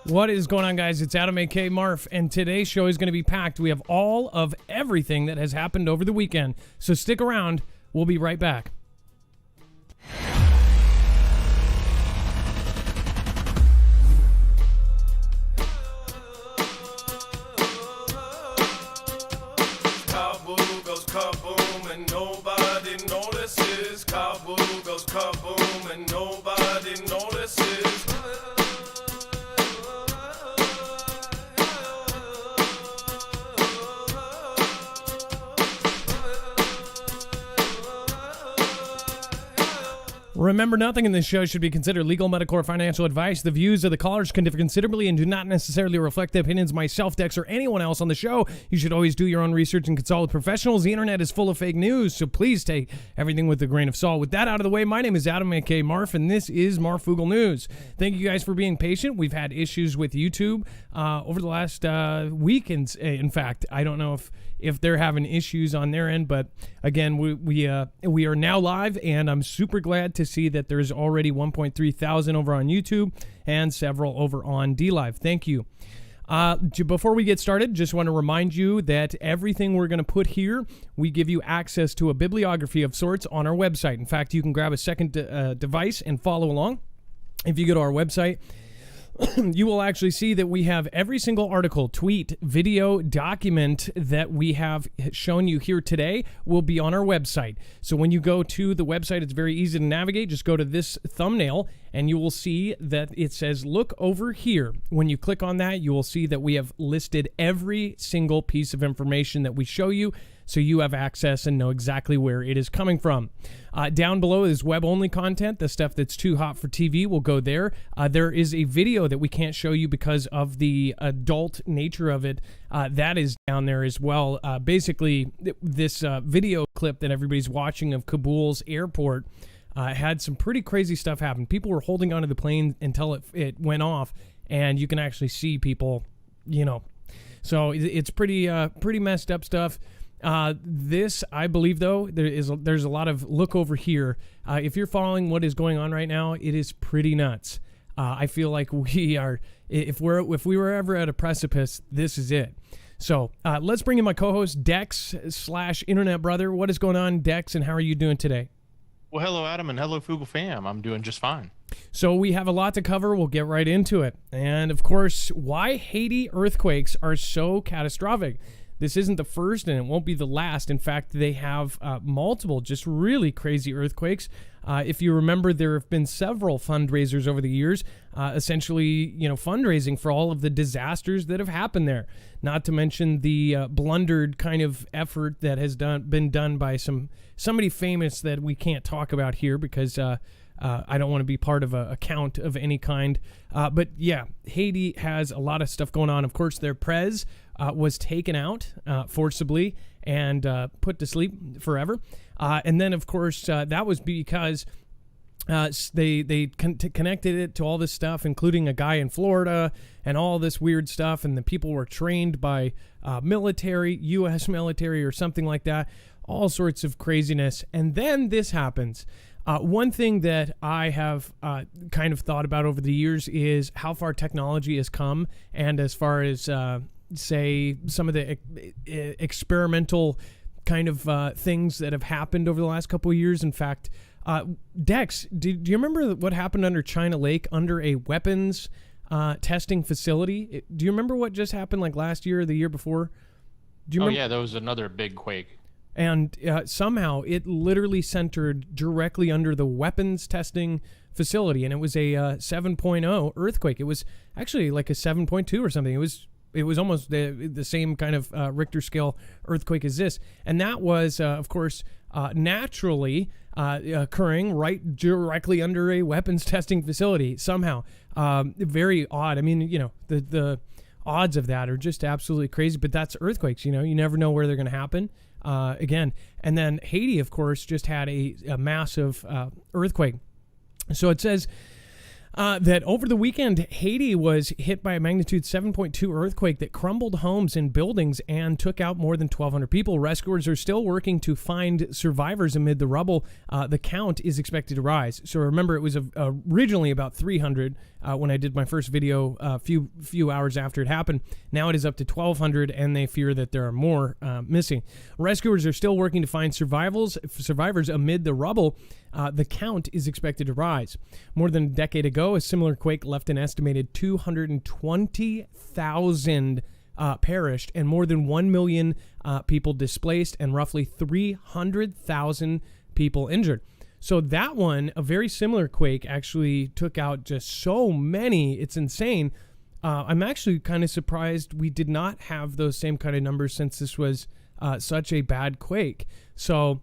What is going on, guys? It's Adam, a.k.a. Marf, and today's show is going to be packed. We have all of everything that has happened over the weekend, so stick around. We'll be right back. Kaboom goes kaboom and nobody notices. Kaboom goes kaboom and nobody notices. Remember, nothing in this show should be considered legal, medical, or financial advice. The views of the callers can differ considerably and do not necessarily reflect the opinions of myself, Dex, or anyone else on the show. You should always do your own research and consult with professionals. The internet is full of fake news, so please take everything with a grain of salt. With that out of the way, my name is Adam, a.k.a. Marf, and this is Marfoogle News. Thank you guys for being patient. We've had issues with YouTube over the last week. In fact, I don't know if they're having issues on their end, but again, we are now live, and I'm super glad to see that there's already 1.3 thousand over on YouTube and several over on DLive. Thank you. Before we get started, just want to remind you that everything we're going to put here, we give you access to a bibliography of sorts on our website. In fact, you can grab a second device and follow along. If you go to our website, you will actually see that we have every single article, tweet, video, document that we have shown you here today will be on our website. So when you go to the website, it's very easy to navigate. Just go to this thumbnail and you will see that it says, look over here. When you click on that, you will see that we have listed every single piece of information that we show you, so you have access and know exactly where it is coming from. Down below is web-only content. The stuff that's too hot for TV will go there. There is a video that we can't show you because of the adult nature of it. That is down there as well. Basically, this video clip that everybody's watching of Kabul's airport had some pretty crazy stuff happen. People were holding onto the plane until it went off, and you can actually see people, So it's pretty messed up stuff. This, I believe, though, there's a lot of look over here. If you're following what is going on right now, it is pretty nuts. I feel like we are, if we were ever at a precipice, this is it. So let's bring in my co-host, Dex / Internet Brother. What is going on, Dex, and how are you doing today? Well, hello, Adam, and hello, Foogle fam. I'm doing just fine. So we have a lot to cover. We'll get right into it. And, of course, why Haiti earthquakes are so catastrophic. This isn't the first, and it won't be the last. In fact, they have multiple just really crazy earthquakes. If you remember, there have been several fundraisers over the years, essentially, fundraising for all of the disasters that have happened there. Not to mention the blundered kind of effort that has been done by somebody famous that we can't talk about here because I don't want to be part of a count of any kind. But yeah, Haiti has a lot of stuff going on. Of course, their prez was taken out forcibly and put to sleep forever. And then, of course, that was because they connected it to all this stuff, including a guy in Florida and all this weird stuff. And the people were trained by military, U.S. military or something like that. All sorts of craziness. And then this happens. One thing that I have kind of thought about over the years is how far technology has come, and as far as, say, some of the experimental kind of things that have happened over the last couple of years. In fact, Dex, do you remember what happened under China Lake under a weapons testing facility? Do you remember what just happened like last year or the year before? Do you remember? Yeah, that was another big quake. And somehow it literally centered directly under the weapons testing facility, and it was a 7.0 earthquake. It was actually like a 7.2 or something. It was almost the same kind of Richter scale earthquake as this, and that was, of course, naturally occurring right directly under a weapons testing facility. Somehow, very odd. I mean, the odds of that are just absolutely crazy. But that's earthquakes. You never know where they're going to happen. Again, and then Haiti, of course, just had a massive earthquake. So it says That over the weekend, Haiti was hit by a magnitude 7.2 earthquake that crumbled homes and buildings and took out more than 1,200 people. Rescuers are still working to find survivors amid the rubble. The count is expected to rise. So remember, it was originally about 300 when I did my first video a few hours after it happened. Now it is up to 1,200, and they fear that there are more missing. Rescuers are still working to find survivors amid the rubble. The count is expected to rise. More than a decade ago, a similar quake left an estimated 220,000 perished and more than 1 million people displaced and roughly 300,000 people injured. So that one, a very similar quake, actually took out just so many. It's insane. I'm actually kind of surprised we did not have those same kind of numbers since this was such a bad quake. So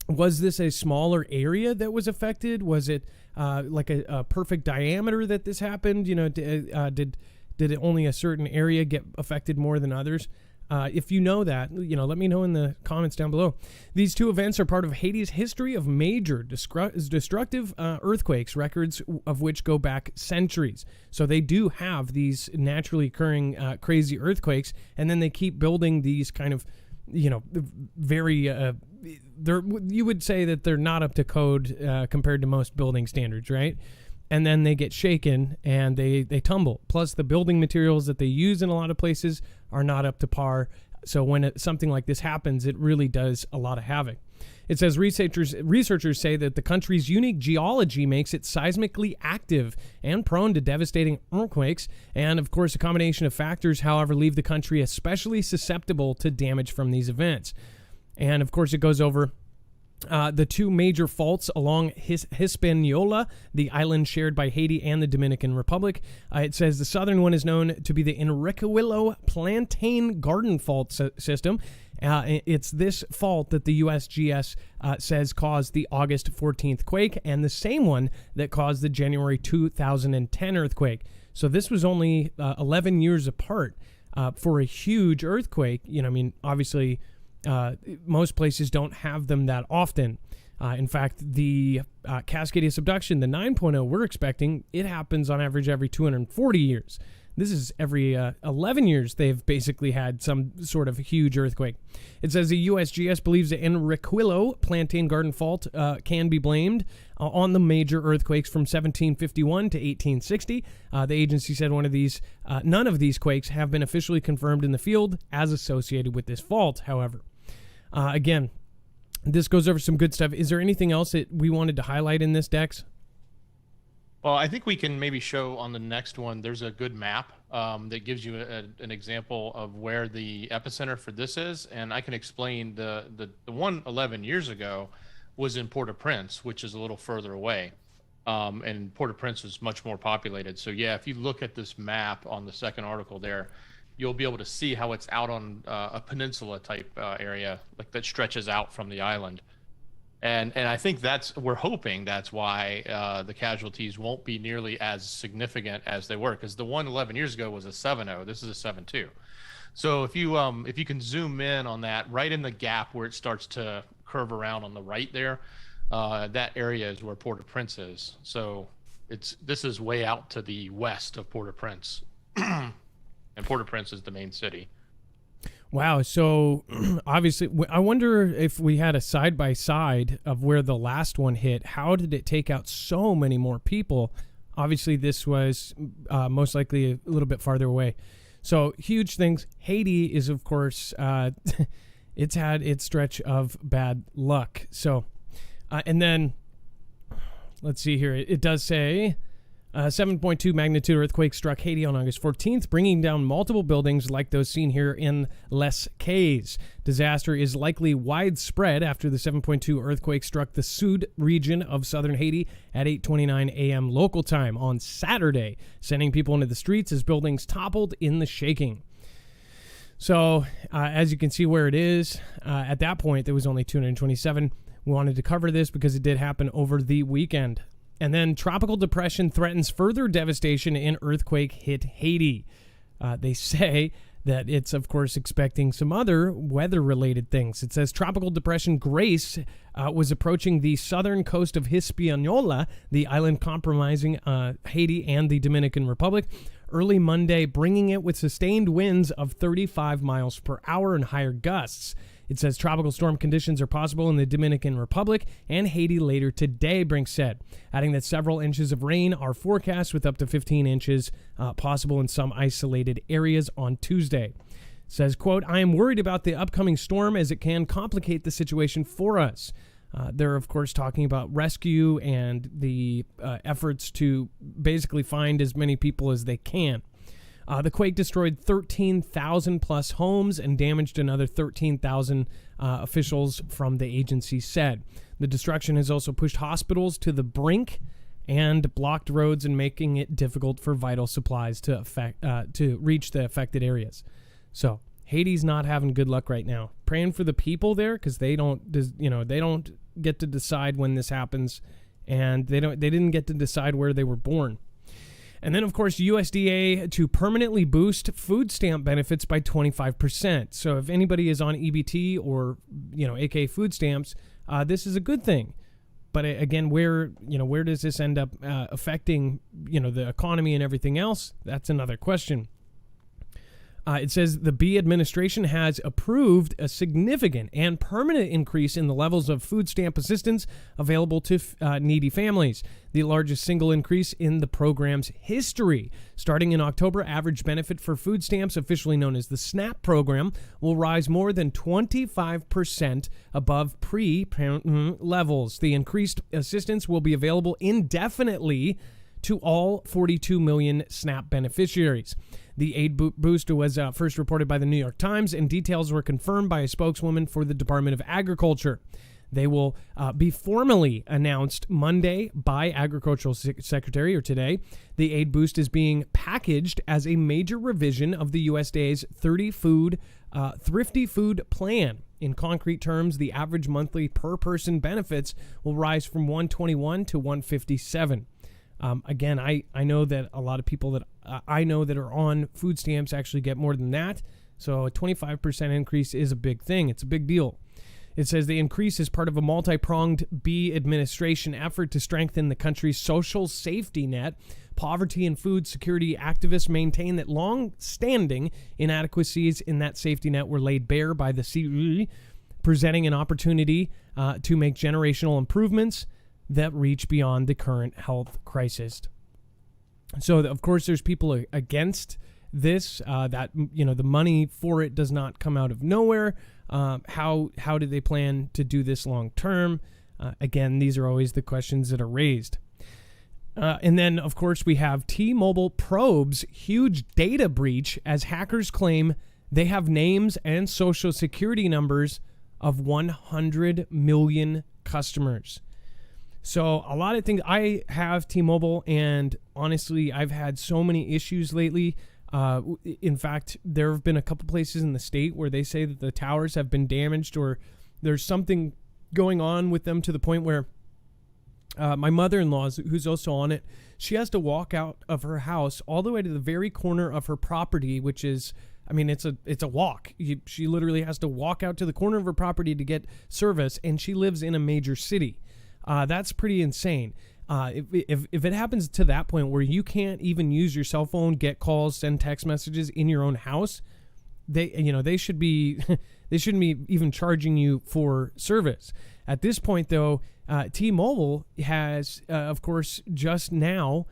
was this a smaller area that was affected? Was it like a perfect diameter that this happened? You know, did it only a certain area get affected more than others? If you know that, let me know in the comments down below. These two events are part of Haiti's history of major destructive earthquakes, records of which go back centuries. So they do have these naturally occurring crazy earthquakes, and then they keep building these kind of, very you would say that they're not up to code compared to most building standards, right? And then they get shaken and they tumble. Plus, the building materials that they use in a lot of places are not up to par. So when something like this happens, it really does a lot of havoc. It says researchers say that the country's unique geology makes it seismically active and prone to devastating earthquakes. And of course, a combination of factors, however, leave the country especially susceptible to damage from these events. And of course, it goes over the two major faults along Hispaniola, the island shared by Haiti and the Dominican Republic. It says the southern one is known to be the Enriquillo Plantain Garden Fault system. It's this fault that the USGS says caused the August 14th quake, and the same one that caused the January 2010 earthquake. So this was only 11 years apart for a huge earthquake. Obviously, most places don't have them that often. In fact, the Cascadia subduction, the 9.0 we're expecting, it happens on average every 240 years. This is every 11 years they've basically had some sort of huge earthquake. It says the USGS believes the Enriquillo Plantain Garden Fault can be blamed on the major earthquakes from 1751 to 1860. The agency said none of these quakes have been officially confirmed in the field as associated with this fault, however. Again, this goes over some good stuff. Is there anything else that we wanted to highlight in this, Dex? Well, I think we can maybe show on the next one, there's a good map that gives you an example of where the epicenter for this is. And I can explain the one 11 years ago was in Port-au-Prince, which is a little further away. And Port-au-Prince is much more populated. So yeah, if you look at this map on the second article there, you'll be able to see how it's out on a peninsula type area, like that stretches out from the island. And I think we're hoping that's why the casualties won't be nearly as significant as they were, because the one 11 years ago was a 7.0. This is a 7.2. So if you can zoom in on that, right in the gap where it starts to curve around on the right there, that area is where Port-au-Prince is. So this is way out to the west of Port-au-Prince, and Port-au-Prince is the main city. Wow. So obviously, I wonder if we had a side-by-side of where the last one hit. How did it take out so many more people? Obviously, this was most likely a little bit farther away. So huge things. Haiti is, of course, it's had its stretch of bad luck. So, and then let's see here. It does say 7.2 magnitude earthquake struck Haiti on August 14th, bringing down multiple buildings like those seen here in Les Cayes. Disaster is likely widespread after the 7.2 earthquake struck the Sud region of southern Haiti at 8:29 a.m. local time on Saturday, sending people into the streets as buildings toppled in the shaking. So, as you can see where it is, at that point, there was only 227. We wanted to cover this because it did happen over the weekend. And then tropical depression threatens further devastation in earthquake hit Haiti. They say that it's, of course, expecting some other weather-related things. It says Tropical Depression Grace was approaching the southern coast of Hispaniola, the island comprising Haiti and the Dominican Republic, early Monday, bringing it with sustained winds of 35 miles per hour and higher gusts. It says tropical storm conditions are possible in the Dominican Republic and Haiti later today, Brink said, adding that several inches of rain are forecast with up to 15 inches possible in some isolated areas on Tuesday. It says, quote, I am worried about the upcoming storm as it can complicate the situation for us. They're, of course, talking about rescue and the efforts to basically find as many people as they can. The quake destroyed 13,000 plus homes and damaged another 13,000, officials from the agency said. The destruction has also pushed hospitals to the brink and blocked roads and making it difficult for vital supplies to reach the affected areas. So Haiti's not having good luck right now. Praying for the people there because they don't get to decide when this happens, and they didn't get to decide where they were born. And then, of course, USDA to permanently boost food stamp benefits by 25%. So if anybody is on EBT or, aka food stamps, this is a good thing. But again, where does this end up affecting, the economy and everything else? That's another question. It says the B administration has approved a significant and permanent increase in the levels of food stamp assistance available to needy families, the largest single increase in the program's history. Starting in October, average benefit for food stamps, officially known as the SNAP program, will rise more than 25% above pre-levels. The increased assistance will be available indefinitely to all 42 million SNAP beneficiaries. The aid boost was first reported by the New York Times, and details were confirmed by a spokeswoman for the Department of Agriculture. They will be formally announced Monday by Agricultural Secretary, or today. The aid boost is being packaged as a major revision of the USDA's Thrifty Food Plan. In concrete terms, the average monthly per-person benefits will rise from $121 to $157. Again, I know that a lot of people that I know that are on food stamps actually get more than that. So a 25% increase is a big thing. It's a big deal. It says the increase is part of a multi-pronged B administration effort to strengthen the country's social safety net. Poverty and food security activists maintain that long-standing inadequacies in that safety net were laid bare by the CE, presenting an opportunity to make generational improvements that reach beyond the current health crisis. So, of course, there's people against this, that, the money for it does not come out of nowhere. How do they plan to do this long term? Again, these are always the questions that are raised. And then, of course, we have T-Mobile probes huge data breach as hackers claim they have names and social security numbers of 100 million customers. So a lot of things. I have T-Mobile, and honestly, I've had so many issues lately. In fact, there have been a couple places in the state where they say that the towers have been damaged, or there's something going on with them to the point where my mother-in-law, who's also on it, she has to walk out of her house all the way to the very corner of her property, which is, it's a walk. She literally has to walk out to the corner of her property to get service, and she lives in a major city. That's pretty insane. If it happens to that point where you can't even use your cell phone, get calls, send text messages in your own house, they should be they shouldn't be even charging you for service. At this point, though, T-Mobile has, of course, just now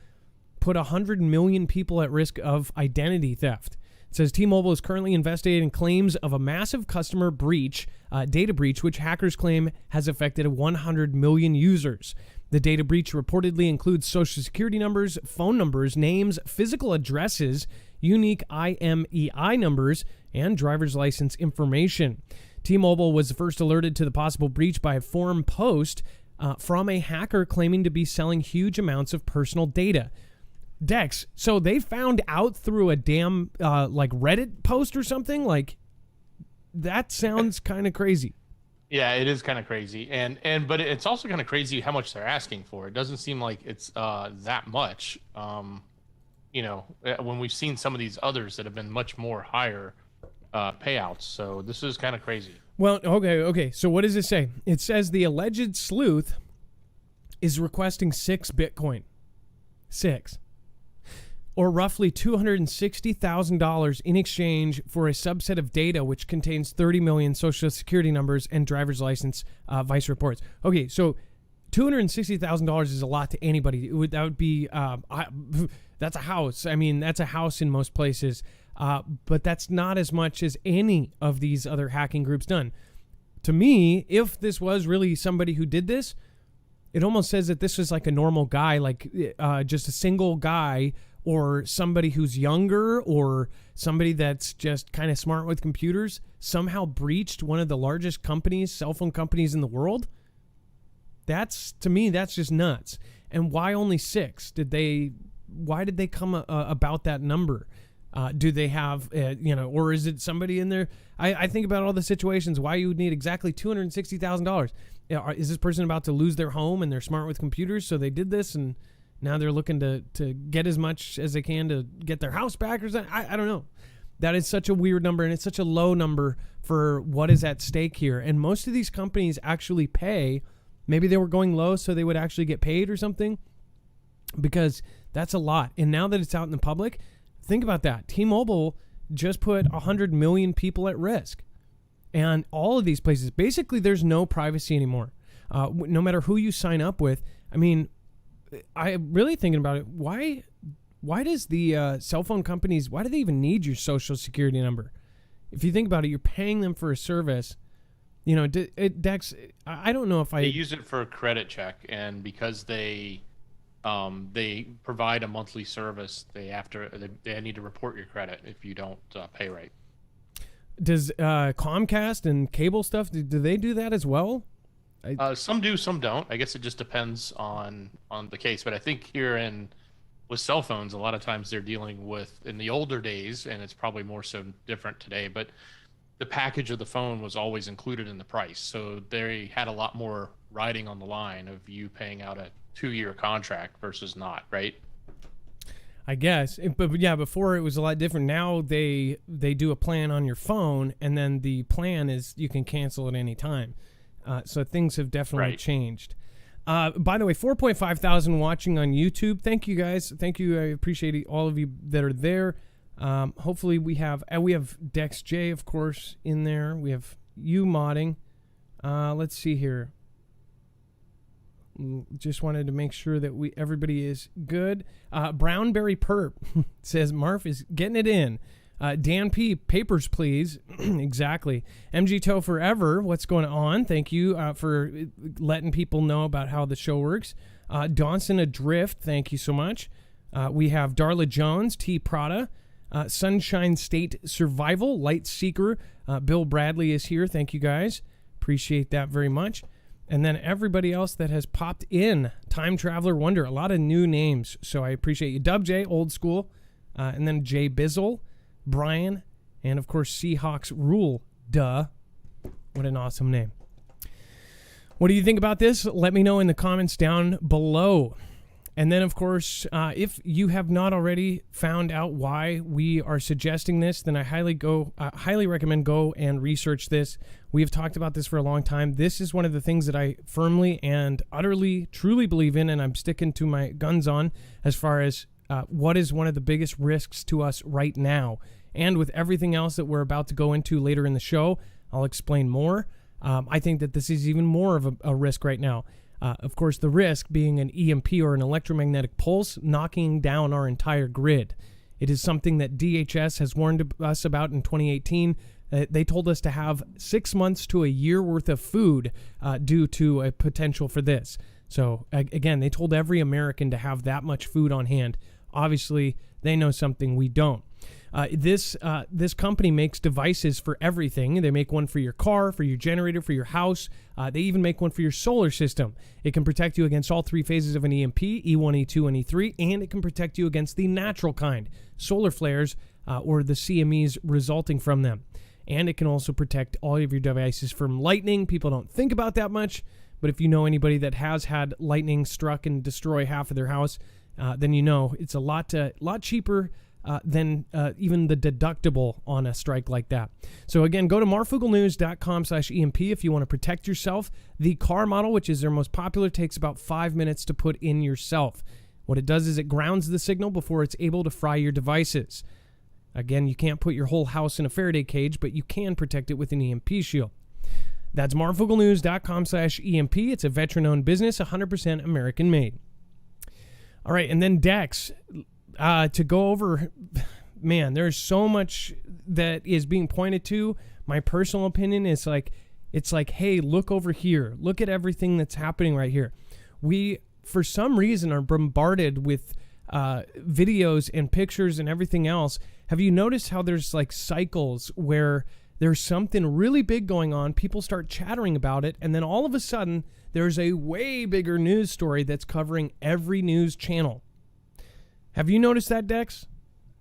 put 100 million people at risk of identity theft. It says T-Mobile is currently investigating claims of a massive customer breach, data breach, which hackers claim has affected 100 million users. The data breach reportedly includes social security numbers, phone numbers, names, physical addresses, unique IMEI numbers, and driver's license information. T-Mobile was first alerted to the possible breach by a forum post from a hacker claiming to be selling huge amounts of personal data. Dex, so they found out through a damn Reddit post or something? That sounds kind of crazy. Yeah, it is kind of crazy, but it's also kind of crazy how much they're asking for. It doesn't seem like it's that much. When we've seen some of these others that have been much more higher, payouts. So this is kind of crazy. Well, okay. So what does it say? It says the alleged sleuth is requesting 6 Bitcoin. 6. Or roughly $260,000 in exchange for a subset of data which contains 30 million social security numbers and driver's license vice reports. Okay, so $260,000 is a lot to anybody. That would be that's a house. I mean, that's a house in most places, but that's not as much as any of these other hacking groups done. To me, if this was really somebody who did this, it almost says that this was like a normal guy, like just a single guy, or somebody who's younger, or somebody that's just kind of smart with computers, somehow breached one of the largest companies, cell phone companies in the world. To me, that's just nuts. And why only 6? Why did they come about that number? Do they have, or is it somebody in there? I think about all the situations why you would need exactly $260,000. Is this person about to lose their home and they're smart with computers, so they did this, and now they're looking to get as much as they can to get their house back or something? I don't know. That is such a weird number, and it's such a low number for what is at stake here. And most of these companies actually pay. Maybe they were going low so they would actually get paid or something, because that's a lot. And now that it's out in the public, think about that. T-Mobile just put 100 million people at risk. And all of these places, basically there's no privacy anymore. No matter who you sign up with. I mean, I'm really thinking about it. Why does the cell phone companies, why do they even need your social security number? If you think about it, you're paying them for a service. Dex, I don't know if They use it for a credit check, and because they provide a monthly service, they need to report your credit if you don't pay right. Does Comcast and cable stuff, do they do that as well? Some do, some don't. I guess it just depends on the case. But I think with cell phones, a lot of times they're dealing with, in the older days, and it's probably more so different today, but the package of the phone was always included in the price. So they had a lot more riding on the line of you paying out a 2-year contract versus not, right? I guess. But yeah, before it was a lot different. Now they do a plan on your phone, and then the plan is you can cancel at any time. So things have definitely changed. By the way, 4.5 thousand watching on YouTube. Thank you, guys. Thank you. I appreciate all of you that are there. Hopefully we have Dex J, of course, in there. We have you modding. Let's see here. Just wanted to make sure that everybody is good. Brownberry Perp says Marf is getting it in. Dan P, papers please. Exactly. MG Toe Forever, what's going on? Thank you for letting people know about how the show works. Dawson Adrift, thank you so much. We have Darla Jones, T Prada. Sunshine State Survival, Light Seeker, Bill Bradley is here. Thank you, guys. Appreciate that very much. And then everybody else that has popped in. Time Traveler Wonder, a lot of new names, so I appreciate you. Dub J, old school. And then Jay Bizzle, Brian, and of course Seahawks Rule. Duh. What an awesome name. What do you think about this? Let me know in the comments down below. And then, of course, if you have not already found out why we are suggesting this, then I highly recommend go and research this. We have talked about this for a long time. This is one of the things that I firmly and utterly, truly believe in, and I'm sticking to my guns on as far as what is one of the biggest risks to us right now. And with everything else that we're about to go into later in the show, I'll explain more. I think that this is even more of a risk right now. Of course, the risk being an EMP or an electromagnetic pulse knocking down our entire grid. It is something that DHS has warned us about in 2018. They told us to have 6 months to a year worth of food due to a potential for this. So, again, they told every American to have that much food on hand. Obviously, they know something we don't. This company makes devices for everything. They make one for your car, for your generator, for your house. They even make one for your solar system. It can protect you against all 3 phases of an EMP, E1, E2, and E3, and it can protect you against the natural kind, solar flares, or the CMEs resulting from them. And it can also protect all of your devices from lightning. People don't think about that much, but if you know anybody that has had lightning struck and destroy half of their house, then you know it's a lot cheaper than even the deductible on a strike like that. So again, go to marfooglenews.com/EMP if you want to protect yourself. The car model, which is their most popular, takes about 5 minutes to put in yourself. What it does is it grounds the signal before it's able to fry your devices. Again, you can't put your whole house in a Faraday cage, but you can protect it with an EMP shield. That's marfooglenews.com/EMP. It's a veteran-owned business, 100% American-made. All right, and then Dex, to go over, man, there's so much that is being pointed to. My personal opinion is it's like, hey, look over here. Look at everything that's happening right here. We, for some reason, are bombarded with videos and pictures and everything else. Have you noticed how there's like cycles where there's something really big going on, people start chattering about it, and then all of a sudden there's a way bigger news story that's covering every news channel? Have you noticed that, Dex?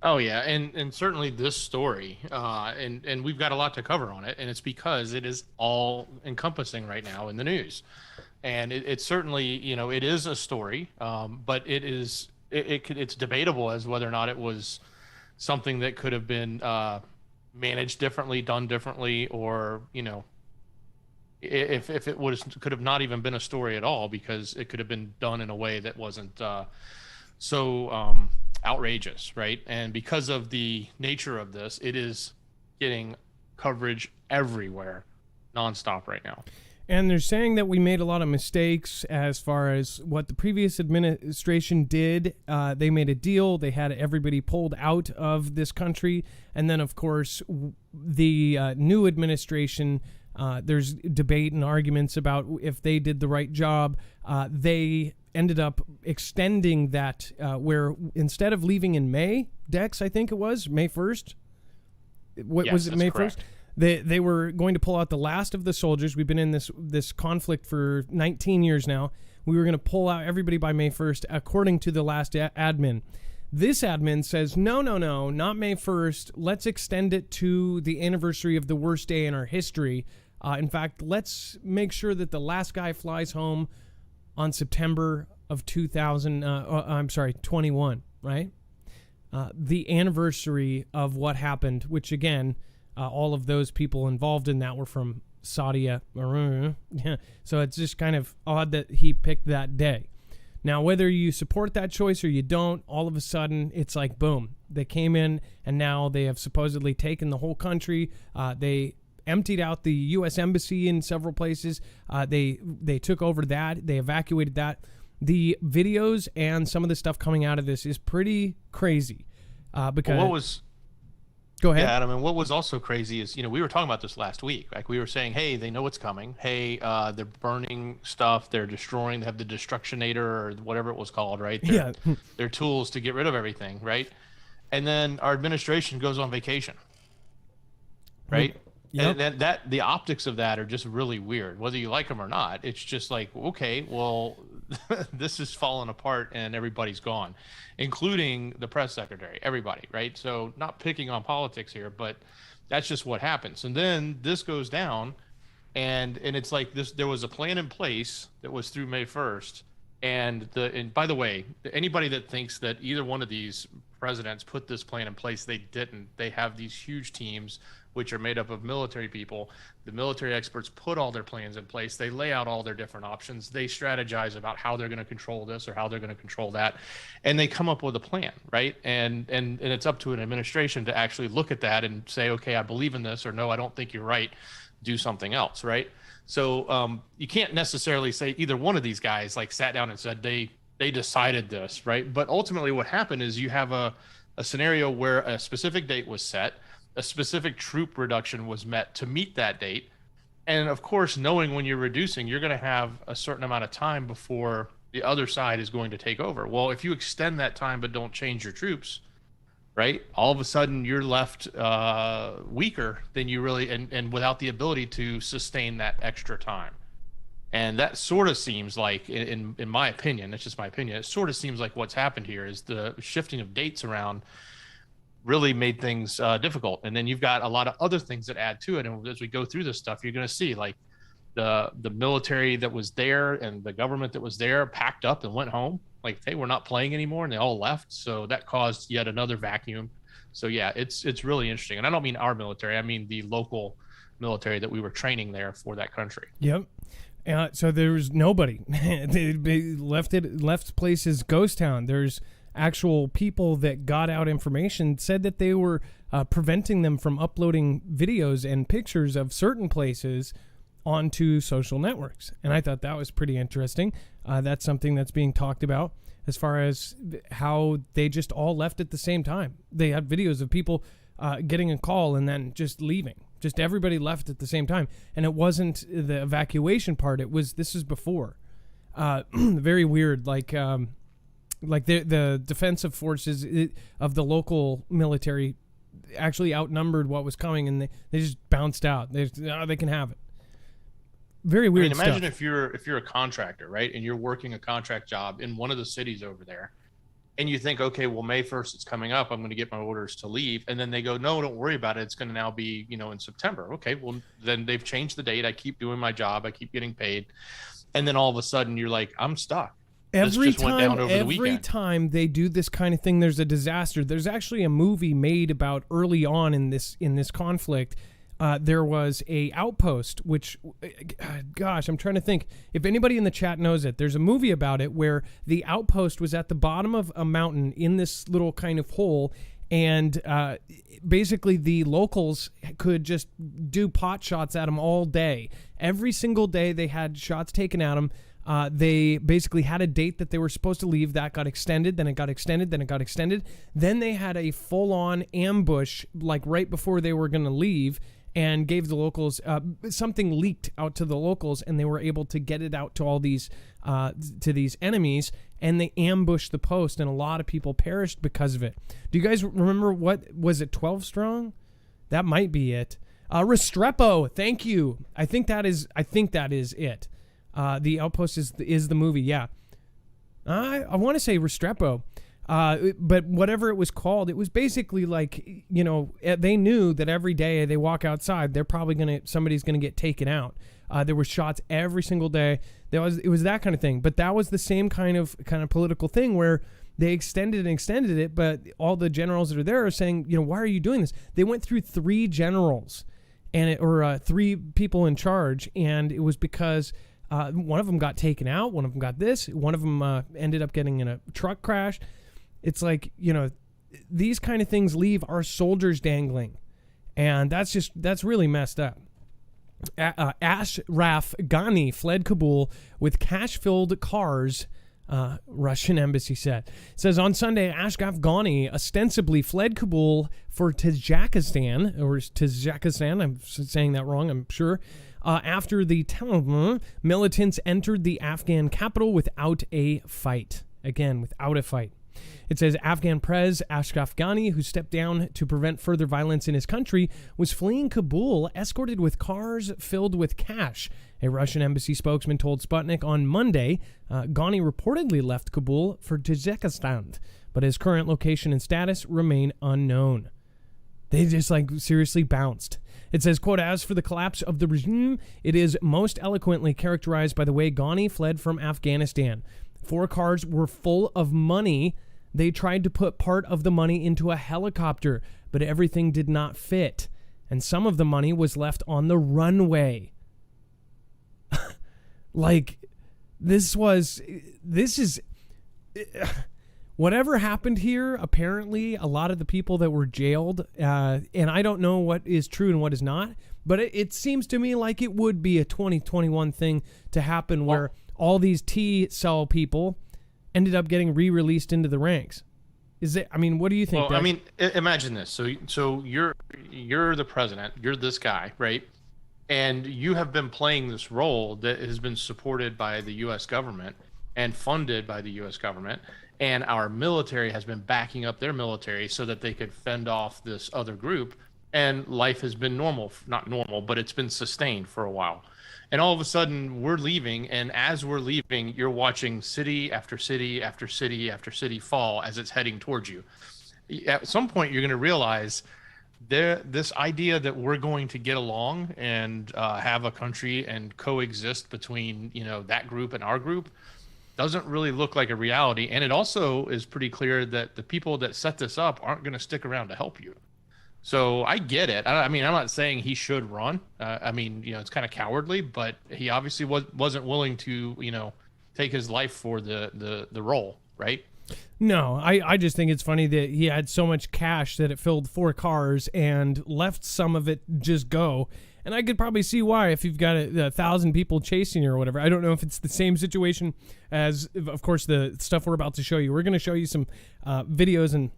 Oh yeah, and certainly this story, and we've got a lot to cover on it, and it's because it is all encompassing right now in the news, and it's certainly, it is a story, but it's debatable as whether or not it was something that could have been managed differently, done differently, or if it could have not even been a story at all, because it could have been done in a way that wasn't so outrageous, right? And because of the nature of this, it is getting coverage everywhere, nonstop right now. And they're saying that we made a lot of mistakes as far as what the previous administration did. They made a deal. They had everybody pulled out of this country. And then, of course, the new administration, there's debate and arguments about if they did the right job. They ended up extending that where instead of leaving in May, Dex, I think it was, May 1st? Yes, was it May correct. 1st? They were going to pull out the last of the soldiers. We've been in this conflict for 19 years now. We were going to pull out everybody by May 1st, according to the last admin. This admin says, no, not May 1st. Let's extend it to the anniversary of the worst day in our history. In fact, let's make sure that the last guy flies home on September of 21, right? The anniversary of what happened, which again, all of those people involved in that were from Saudi Arabia. So it's just kind of odd that he picked that day. Now, whether you support that choice or you don't, all of a sudden it's like, boom, they came in and now they have supposedly taken the whole country. They emptied out the U.S. Embassy in several places. They took over that. They evacuated that. The videos and some of the stuff coming out of this is pretty crazy. Because Go ahead. Yeah, Adam, and what was also crazy is, we were talking about this last week. Like, we were saying, hey, they know what's coming. Hey, they're burning stuff. They're destroying. They have the Destructionator or whatever it was called, right? Their tools to get rid of everything, right? And then our administration goes on vacation, right? Yep. And that the optics of that are just really weird, whether you like them or not. It's just like, okay, well, this is falling apart and everybody's gone, including the press secretary, everybody, right? So not picking on politics here, but that's just what happens. And then this goes down, and it's like this. There was a plan in place that was through May 1st, and by the way, anybody that thinks that either one of these presidents put this plan in place, they didn't. They have these huge teams which are made up of military people. The military experts put all their plans in place. They lay out all their different options. They strategize about how they're going to control this or how they're going to control that. And they come up with a plan, right? And it's up to an administration to actually look at that and say, okay, I believe in this, or no, I don't think you're right. Do something else, right? So you can't necessarily say either one of these guys like sat down and said they decided this, right? But ultimately what happened is you have a scenario where a specific date was set, a specific troop reduction was met to meet that date. And of course, knowing when you're reducing, you're going to have a certain amount of time before the other side is going to take over. Well, if you extend that time but don't change your troops, right, all of a sudden you're left weaker than you really, and without the ability to sustain that extra time. And that sort of seems like, in my opinion, it's just my opinion, it sort of seems like what's happened here is the shifting of dates around really made things difficult. And then you've got a lot of other things that add to it. And as we go through this stuff, you're going to see like the military that was there and the government that was there packed up and went home. like they were not playing anymore and they all left. So that caused yet another vacuum. So yeah, it's really interesting. And I don't mean our military, I mean the local military that we were training there for that country. Yep. So there was nobody. They left places ghost town. There's actual people that got out information, said that they were preventing them from uploading videos and pictures of certain places onto social networks. And I thought that was pretty interesting. That's something that's being talked about as far as how they just all left at the same time. They had videos of people getting a call and then just leaving. Just everybody left at the same time. And it wasn't the evacuation part. This is before. Very weird. Like the defensive forces of the local military actually outnumbered what was coming, and they just bounced out. They can have it. Very weird stuff. Imagine if you're a contractor, right, and you're working a contract job in one of the cities over there, and you think, okay, well, May 1st it's coming up, I'm going to get my orders to leave, and then they go, no, don't worry about it, it's going to now be, in September. Okay, well, then they've changed the date. I keep doing my job, I keep getting paid, and then all of a sudden you're like, I'm stuck. Every time they do this kind of thing, there's a disaster. There's actually a movie made about early on in this conflict. There was a outpost, which, gosh, I'm trying to think if anybody in the chat knows it. There's a movie about it where the outpost was at the bottom of a mountain in this little kind of hole, and basically the locals could just do pot shots at them all day. Every single day they had shots taken at them. They basically had a date that they were supposed to leave. That got extended, then it got extended, then it got extended. Then they had a full-on ambush, like right before they were going to leave, and gave the locals, something leaked out to the locals, and they were able to get it out to all these, to these enemies, and they ambushed the post, and a lot of people perished because of it. Do you guys remember what, was it 12 strong? That might be it. Restrepo, thank you. I think that is it. The Outpost is the movie, yeah. I want to say Restrepo, but whatever it was called, it was basically like, they knew that every day they walk outside, they're probably somebody's gonna get taken out. There were shots every single day. It was that kind of thing, but that was the same kind of political thing where they extended it, but all the generals that are there are saying, why are you doing this? They went through 3 generals or 3 people in charge, and it was because one of them got taken out. One of them got this. One of them ended up getting in a truck crash. It's like, these kind of things leave our soldiers dangling. And that's really messed up. Ashraf Ghani fled Kabul with cash-filled cars, Russian embassy said. It says on Sunday, Ashraf Ghani ostensibly fled Kabul for Tajikistan, I'm saying that wrong, I'm sure, after the Taliban militants entered the Afghan capital without a fight. Again, without a fight. It says Afghan Prez Ashraf Ghani, who stepped down to prevent further violence in his country, was fleeing Kabul, escorted with cars filled with cash. A Russian embassy spokesman told Sputnik on Monday Ghani reportedly left Kabul for Tajikistan, but his current location and status remain unknown. They just seriously bounced. It says, quote, as for the collapse of the regime, it is most eloquently characterized by the way Ghani fled from Afghanistan. 4 cars were full of money. They tried to put part of the money into a helicopter, but everything did not fit, and some of the money was left on the runway. Whatever happened here, apparently a lot of the people that were jailed, and I don't know what is true and what is not, but it seems to me like it would be a 2021 thing to happen where all these T-cell people ended up getting re-released into the ranks. What do you think? Well, imagine this. So you're the president, you're this guy, right? And you have been playing this role that has been supported by the U.S. government and funded by the U.S. government. And our military has been backing up their military so that they could fend off this other group. And life has been not normal, but it's been sustained for a while. And all of a sudden we're leaving. And as we're leaving, you're watching city after city after city after city fall as it's heading towards you. At some point, you're going to realize this idea that we're going to get along and have a country and coexist between, that group and our group. doesn't really look like a reality. And it also is pretty clear that the people that set this up aren't going to stick around to help you. So I get it. I mean, I'm not saying he should run. I mean, it's kind of cowardly, but he obviously wasn't willing to, take his life for the role, right? No, I just think it's funny that he had so much cash that it filled 4 cars and left some of it just go. And I could probably see why if you've got 1,000 people chasing you or whatever. I don't know if it's the same situation as, of course, the stuff we're about to show you. We're going to show you some videos and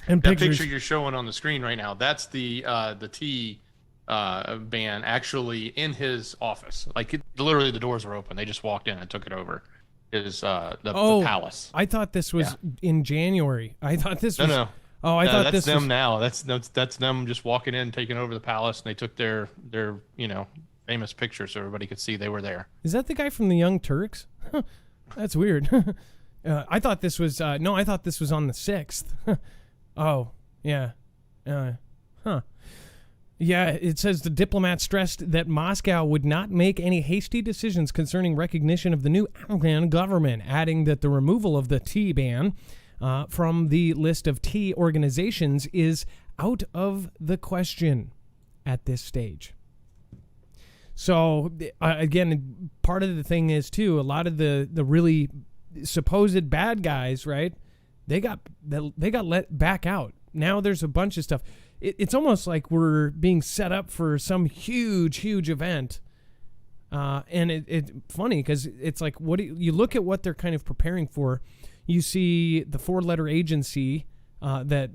that pictures. picture you're showing on the screen right now, that's the T ban actually in his office. Like literally the doors were open. They just walked in and took it over. Is the palace. I thought this was in January. I thought this was no. Oh, I thought that's this them was now. That's them just walking in, taking over the palace, and they took their famous picture so everybody could see they were there. Is that the guy from the Young Turks? Huh, that's weird. I thought this was no, I thought this was on the 6th. Oh, yeah. Yeah, it says the diplomat stressed that Moscow would not make any hasty decisions concerning recognition of the new Afghan government, adding that the removal of the T ban from the list of T organizations is out of the question at this stage. So, again, part of the thing is, too, a lot of the really supposed bad guys, right, they got let back out. Now there's a bunch of stuff. It's almost like we're being set up for some huge event. And it's funny because it's like, you look at what they're kind of preparing for. You see the 4-letter agency that,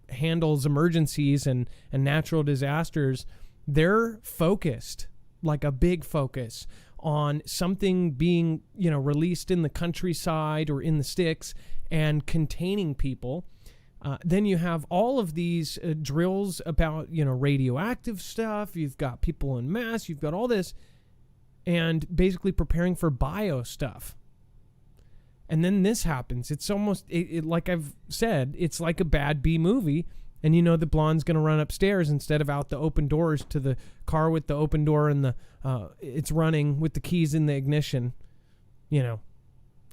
handles emergencies and natural disasters. They're focused, like a big focus, on something being, released in the countryside or in the sticks and containing people. Then you have all of these drills about, radioactive stuff. You've got people en masse. You've got all this, and basically preparing for bio stuff. And then this happens. It's almost, like I've said, it's like a bad B movie. And the blonde's going to run upstairs instead of out the open doors to the car with the open door and it's running with the keys in the ignition,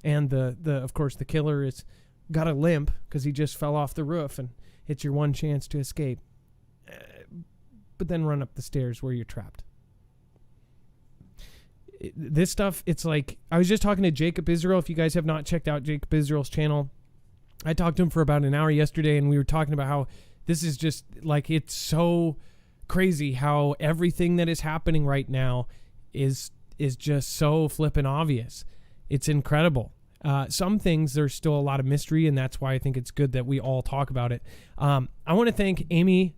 And of course, the killer is got a limp because he just fell off the roof, and it's your one chance to escape. But then run up the stairs where you're trapped. This stuff, it's like, I was just talking to Jacob Israel. If you guys have not checked out Jacob Israel's channel, I talked to him for about an hour yesterday, and we were talking about how this is just like, it's so crazy how everything that is happening right now is just so flippin' obvious. It's incredible. Some things, there's still a lot of mystery, and that's why I think it's good that we all talk about it. I want to thank Amy,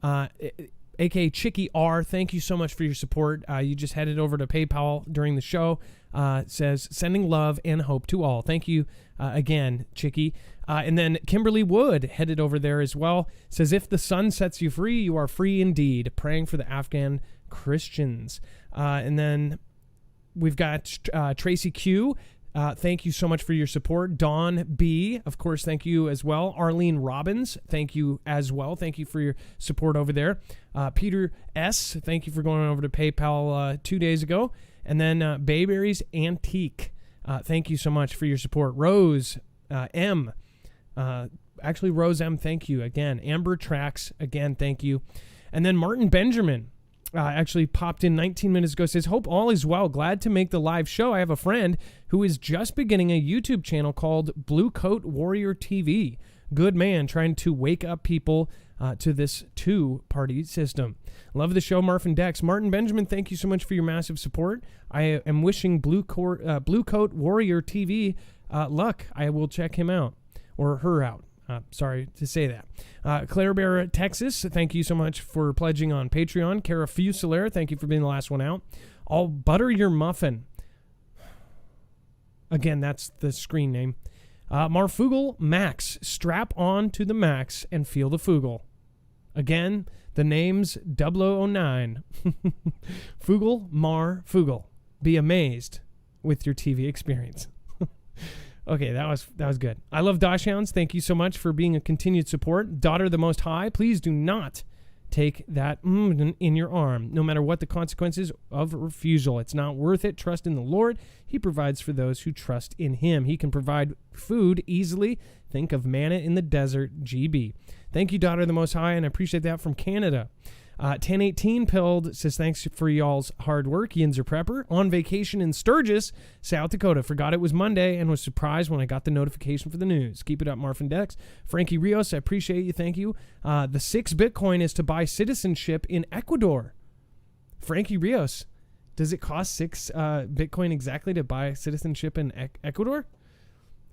a.k.a. Chicky R. Thank you so much for your support. You just headed over to PayPal during the show. It says, sending love and hope to all. Thank you again, Chicky. And then Kimberly Wood headed over there as well. Says, if the sun sets you free, you are free indeed. Praying for the Afghan Christians. And then we've got Tracy Q. Thank you so much for your support. Dawn B, of course, thank you as well. Arlene Robbins, thank you as well. Thank you for your support over there. Peter S, thank you for going over to PayPal 2 days ago. And then Bayberry's Antique, thank you so much for your support. Rose M, Rose M, thank you again. Amber Tracks, again, thank you. And then Martin Benjamin, actually popped in 19 minutes ago, says, hope all is well. Glad to make the live show. I have a friend who is just beginning a YouTube channel called Blue Coat Warrior TV. Good man, trying to wake up people to this 2-party system. Love the show, Marf and Dex. Martin Benjamin, thank you so much for your massive support. I am wishing Blue Coat Warrior TV luck. I will check him out, or her out. Sorry to say that. Claire Bear, Texas, thank you so much for pledging on Patreon. Cara Fusilier, thank you for being the last one out. I'll butter your muffin. Again, that's the screen name. Marfoogle Max, strap on to the max and feel the Foogle. Again, the name's 009. Foogle, Marfoogle. Be amazed with your TV experience. Okay, that was good. I love Dashhounds. Thank you so much for being a continued support. Daughter of the Most High, please do not take that in your arm, no matter what the consequences of refusal. It's not worth it. Trust in the Lord. He provides for those who trust in him. He can provide food easily. Think of manna in the desert, GB. Thank you, Daughter of the Most High, and I appreciate that from Canada. 1018 Pilled says, thanks for y'all's hard work. Yinzer Prepper on vacation in Sturgis, South Dakota. Forgot it was Monday and was surprised when I got the notification for the news. Keep it up, Marf and Dex. Frankie Rios, I appreciate you. Thank you. The 6 Bitcoin is to buy citizenship in Ecuador. Frankie Rios, does it cost 6 Bitcoin exactly to buy citizenship in Ecuador?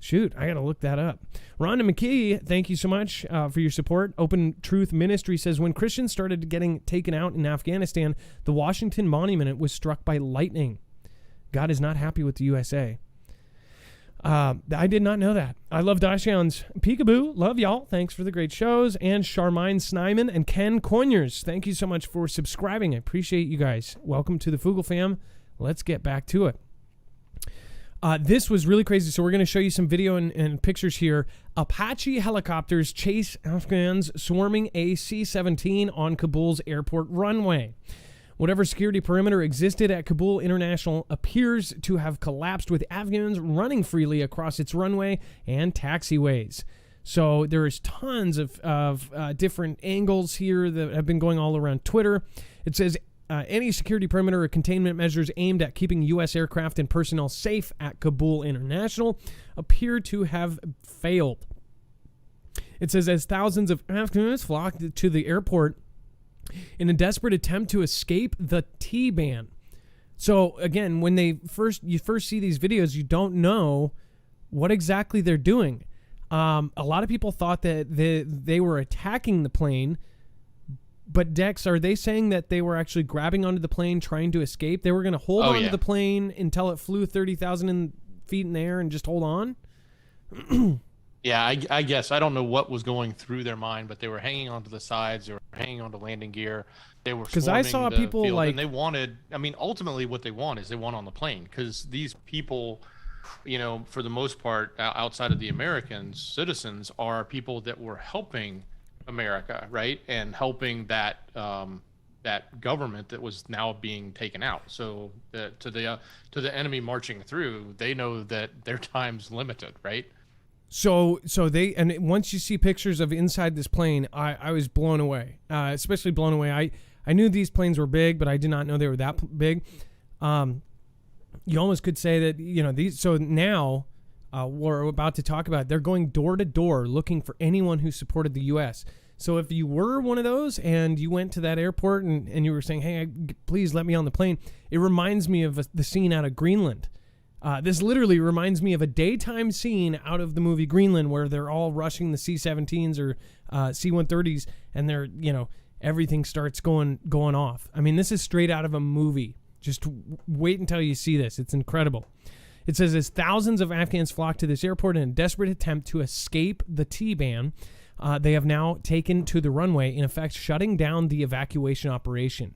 Shoot, I got to look that up. Rhonda McKee, thank you so much for your support. Open Truth Ministry says, when Christians started getting taken out in Afghanistan, the Washington Monument was struck by lightning. God is not happy with the USA. I did not know that. I love Dashian's Peekaboo. Love y'all. Thanks for the great shows. And Charmaine Snyman and Ken Conyers, thank you so much for subscribing. I appreciate you guys. Welcome to the Foogle fam. Let's get back to it. This was really crazy, so we're going to show you some video and pictures here. Apache helicopters chase Afghans swarming a C-17 on Kabul's airport runway. Whatever security perimeter existed at Kabul International appears to have collapsed, with Afghans running freely across its runway and taxiways. So there's tons of different angles here that have been going all around Twitter. It says, any security perimeter or containment measures aimed at keeping U.S. aircraft and personnel safe at Kabul International appear to have failed. It says, as thousands of Afghans flocked to the airport in a desperate attempt to escape the T-ban. So again, when you first see these videos, you don't know what exactly they're doing. A lot of people thought that they were attacking the plane. But Dex, are they saying that they were actually grabbing onto the plane, trying to escape? They were going to hold onto the plane until it flew 30,000 feet in the air and just hold on? Yeah, I guess. I don't know what was going through their mind, but they were hanging onto the sides. They were hanging onto landing gear. They were because I saw people field, like, and they wanted. I mean, ultimately, what they want is they want on the plane, because these people, for the most part, outside of the Americans, citizens are people that were helping America, right, and helping that that government that was now being taken out. So to the enemy marching through, they know that their time's limited, right? So they, and once you see pictures of inside this plane, I was blown away, especially blown away. I knew these planes were big, but I did not know they were that big. You almost could say that these. So now. We're about to talk about, they're going door to door looking for anyone who supported the U.S. So if you were one of those and you went to that airport and you were saying, hey, please let me on the plane, it reminds me of the scene out of Greenland. This literally reminds me of a daytime scene out of the movie Greenland, where they're all rushing the C-17s or C-130s, and they're, everything starts going off. I mean, this is straight out of a movie. Just wait until you see this. It's incredible. It says, as thousands of Afghans flock to this airport in a desperate attempt to escape the T-ban, they have now taken to the runway, in effect shutting down the evacuation operation.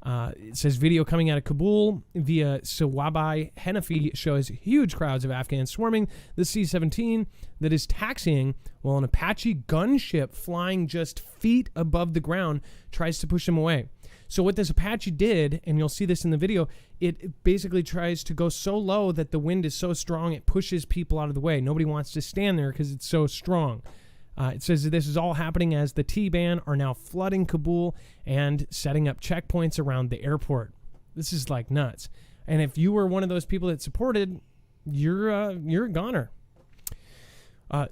It says, video coming out of Kabul via Sawabai Hanafi shows huge crowds of Afghans swarming the C-17 that is taxiing, while an Apache gunship flying just feet above the ground tries to push them away. So what this Apache did, and you'll see this in the video, it basically tries to go so low that the wind is so strong it pushes people out of the way. Nobody wants to stand there because it's so strong. It says that this is all happening as the T-ban are now flooding Kabul and setting up checkpoints around the airport. This is like nuts. And if you were one of those people that supported, you're a goner.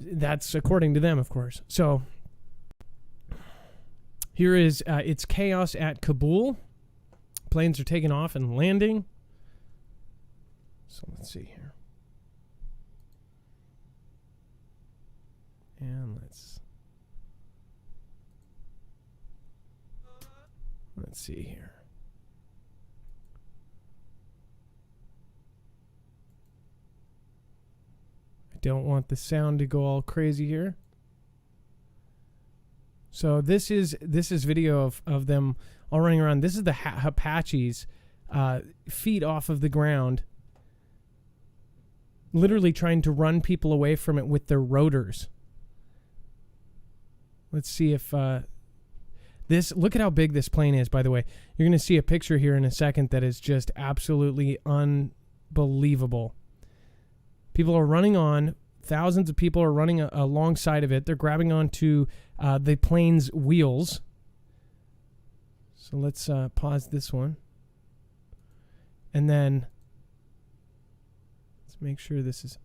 That's according to them, of course. So here is, it's chaos at Kabul. Planes are taking off and landing. So let's see here. And let's see here. I don't want the sound to go all crazy here. So this is video of them all running around. This is the Apaches, feet off of the ground, literally trying to run people away from it with their rotors. Let's see if Look at how big this plane is, by the way. You're going to see a picture here in a second that is just absolutely unbelievable. People are running on. Thousands of people are running alongside of it. They're grabbing onto the plane's wheels. So let's pause this one. And then let's make sure this is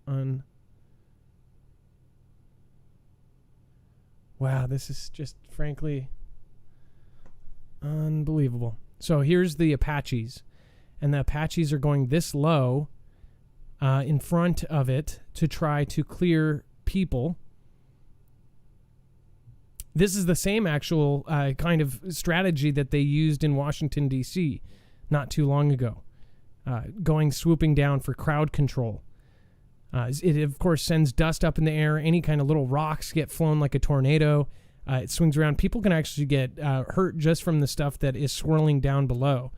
Wow, this is just frankly unbelievable. So here's the Apaches. And the Apaches are going this low in front of it to try to clear people. This is the same actual kind of strategy that they used in Washington, D.C. not too long ago, swooping down for crowd control. It, of course, sends dust up in the air. Any kind of little rocks get flown like a tornado. It swings around. People can actually get hurt just from the stuff that is swirling down below.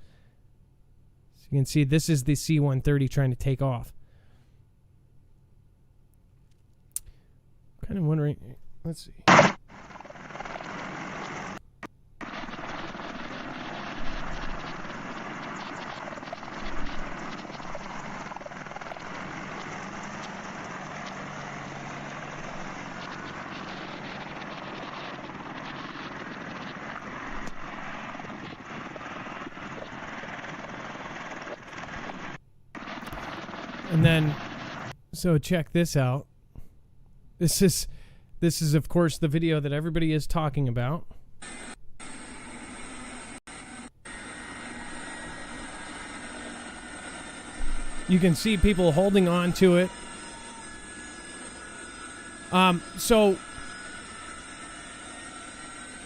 So you can see this is the C-130 trying to take off. Kind of wondering. Let's see. And then, so check this out. This is of course the video that everybody is talking about. You can see people holding on to it. So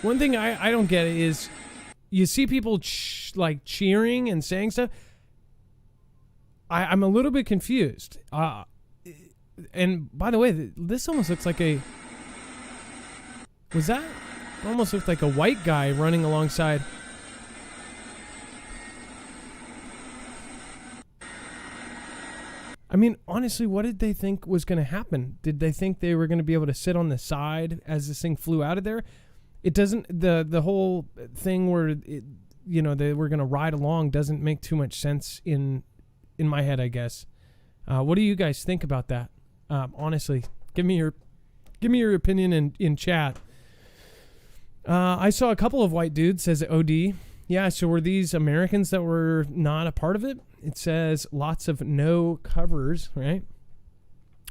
one thing I don't get is you see people cheering and saying stuff. I'm a little bit confused. And by the way, this almost looks like it almost looked like a white guy running alongside. I mean, honestly, what did they think was going to happen? Did they think they were going to be able to sit on the side as this thing flew out of there? It doesn't, the whole thing where they were going to ride along doesn't make too much sense in my head, I guess. What do you guys think about that? Honestly, give me your opinion in chat. I saw a couple of white dudes, says OD. Yeah, so were these Americans that were not a part of it? It says lots of no covers, right?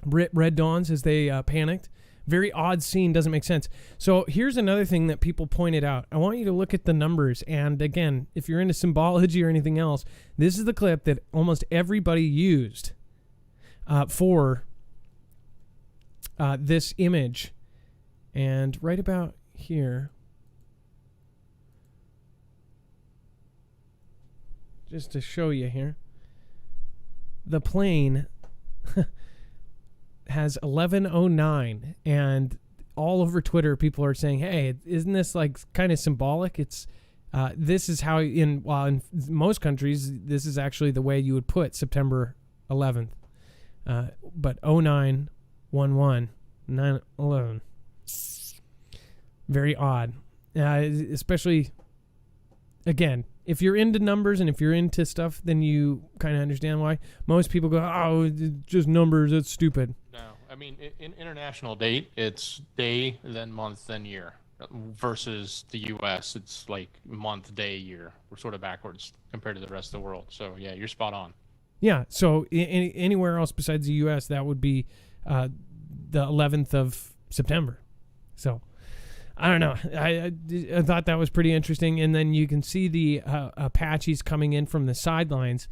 Red Dawn says they panicked. Very odd scene, doesn't make sense. So here's another thing that people pointed out. I want you to look at the numbers. And again, if you're into symbology or anything else, this is the clip that almost everybody used for this image. And right about here, just to show you here, the plane has 1109, and all over Twitter people are saying, hey, isn't this like kind of symbolic? It's this is how in most countries this is actually the way you would put September 11th, but 0911 911, very odd, especially again, if you're into numbers and if you're into stuff, then you kind of understand why. Most people go, oh, it's just numbers, that's stupid. No, I mean, in international date, it's day, then month, then year. Versus the U.S., it's like month, day, year. We're sort of backwards compared to the rest of the world. So, yeah, you're spot on. Yeah, so anywhere else besides the U.S., that would be the 11th of September. So I don't know. I thought that was pretty interesting. And then you can see the Apaches coming in from the sidelines.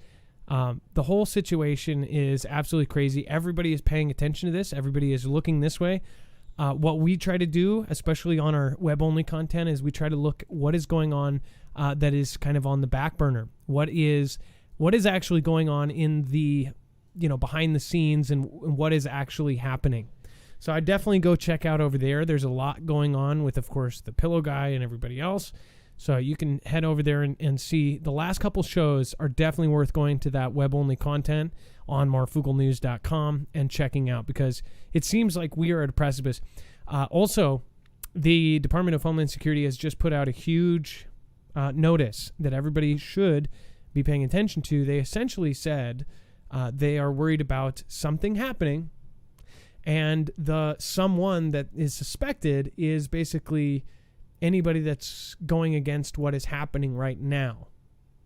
The whole situation is absolutely crazy. Everybody is paying attention to this. Everybody is looking this way. What we try to do, especially on our web-only content, is we try to look what is going on that is kind of on the back burner. What is actually going on in the, behind the scenes and what is actually happening. So I definitely go check out over there. There's a lot going on with, of course, the Pillow Guy and everybody else. So you can head over there and see. The last couple shows are definitely worth going to that web-only content on marfooglenews.com and checking out, because it seems like we are at a precipice. Also, the Department of Homeland Security has just put out a huge notice that everybody should be paying attention to. They essentially said they are worried about something happening, and the someone that is suspected is basically anybody that's going against what is happening right now,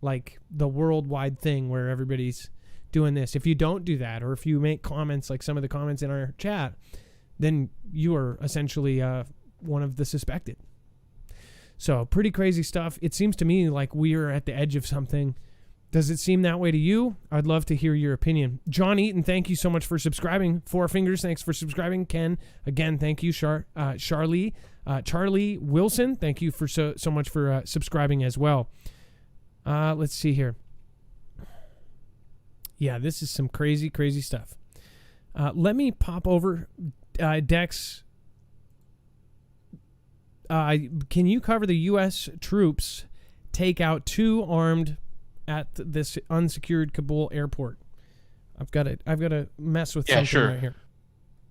like the worldwide thing where everybody's doing this. If you don't do that, or if you make comments like some of the comments in our chat, then you are essentially one of the suspected. So pretty crazy stuff. It seems to me like we are at the edge of something. Does it seem that way to you? I'd love to hear your opinion. John Eaton, thank you so much for subscribing. Four Fingers, thanks for subscribing. Ken, again, thank you. Charlie Wilson, thank you for so much for subscribing as well. Let's see here. Yeah, this is some crazy, crazy stuff. Let me pop over Dex. Can you cover the U.S. troops take out 2 armed at this unsecured Kabul airport? I've got to mess with something right here.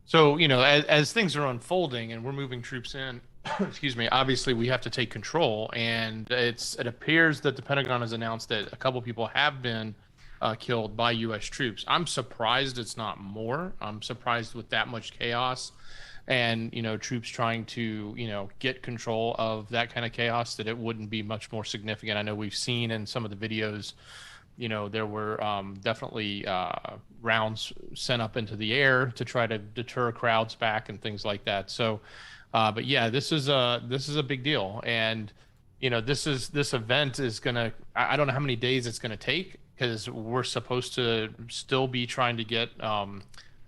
So, as things are unfolding and we're moving troops in, excuse me, obviously we have to take control. And it appears that the Pentagon has announced that a couple people have been killed by U.S. troops. I'm surprised it's not more. I'm surprised with that much chaos and, troops trying to, get control of that kind of chaos, that it wouldn't be much more significant. I know we've seen in some of the videos, there were definitely rounds sent up into the air to try to deter crowds back and things like that. So, but yeah, this is a big deal. And, this event is gonna, I don't know how many days it's gonna take, because we're supposed to still be trying to get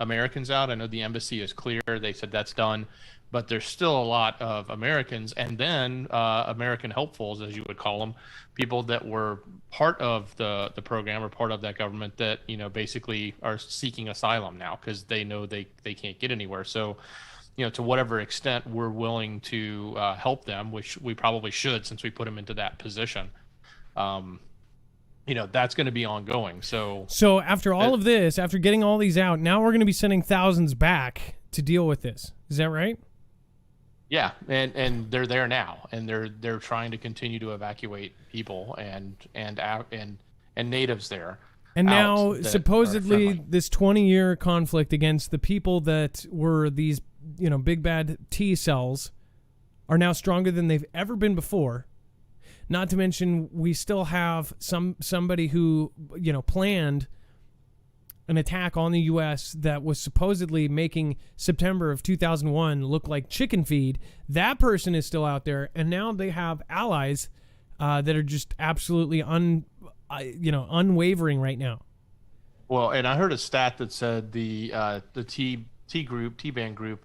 Americans out. I know the embassy is clear. They said that's done, but there's still a lot of Americans, and then American helpfuls, as you would call them, people that were part of the program or part of that government that, basically are seeking asylum now because they know they can't get anywhere. So, to whatever extent we're willing to help them, which we probably should since we put them into that position, that's going to be ongoing. So after all of this, after getting all these out, now we're going to be sending thousands back to deal with this. Is that right? Yeah, and they're there now, and they're trying to continue to evacuate people and natives there. And now supposedly this 20-year conflict against the people that were these, big bad T cells are now stronger than they've ever been before. Not to mention, we still have somebody who, planned an attack on the U.S. that was supposedly making September of 2001 look like chicken feed. That person is still out there, and now they have allies that are just absolutely unwavering right now. Well, and I heard a stat that said the T-band group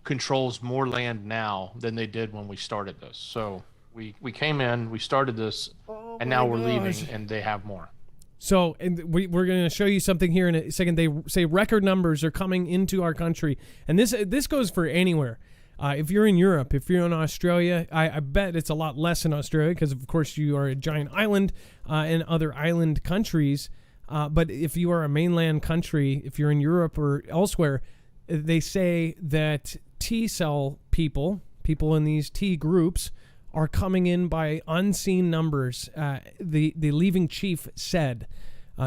controls more land now than they did when we started this. So we came in, we started this, and now we're leaving, and they have more. So, and we're going to show you something here in a second. They say record numbers are coming into our country, and this goes for anywhere. If you're in Europe, if you're in Australia, I bet it's a lot less in Australia because, of course, you are a giant island and other island countries. But if you are a mainland country, if you're in Europe or elsewhere, they say that T-cell people in these T groups are coming in by unseen numbers, the leaving chief said.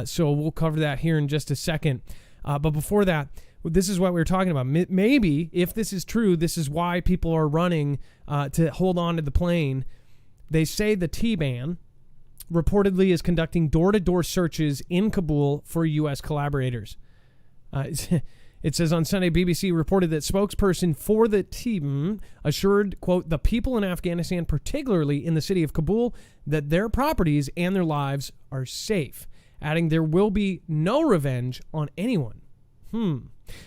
So we'll cover that here in just a second. But before that, this is what we were talking about. Maybe, if this is true, this is why people are running to hold on to the plane. They say the T-Ban reportedly is conducting door-to-door searches in Kabul for U.S. collaborators. It says on Sunday, BBC reported that spokesperson for the team assured, quote, the people in Afghanistan, particularly in the city of Kabul, that their properties and their lives are safe, adding there will be no revenge on anyone.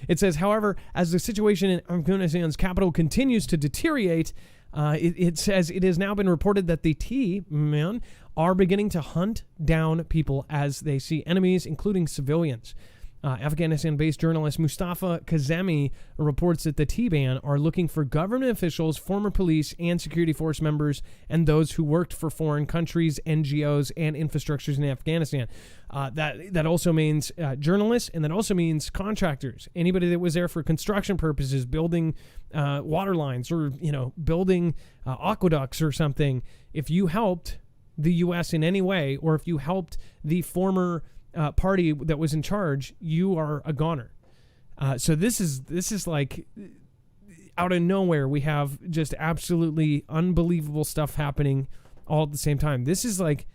It says, however, as the situation in Afghanistan's capital continues to deteriorate, it says it has now been reported that the T-men are beginning to hunt down people as they see enemies, including civilians. Afghanistan-based journalist Mustafa Kazemi reports that the Taliban are looking for government officials, former police and security force members, and those who worked for foreign countries, NGOs, and infrastructures in Afghanistan. That also means journalists, and that also means contractors. Anybody that was there for construction purposes, building water lines, or building aqueducts or something. If you helped the U.S. in any way, or if you helped the former party that was in charge, you are a goner. So this is like out of nowhere. We have just absolutely unbelievable stuff happening all at the same time. This is like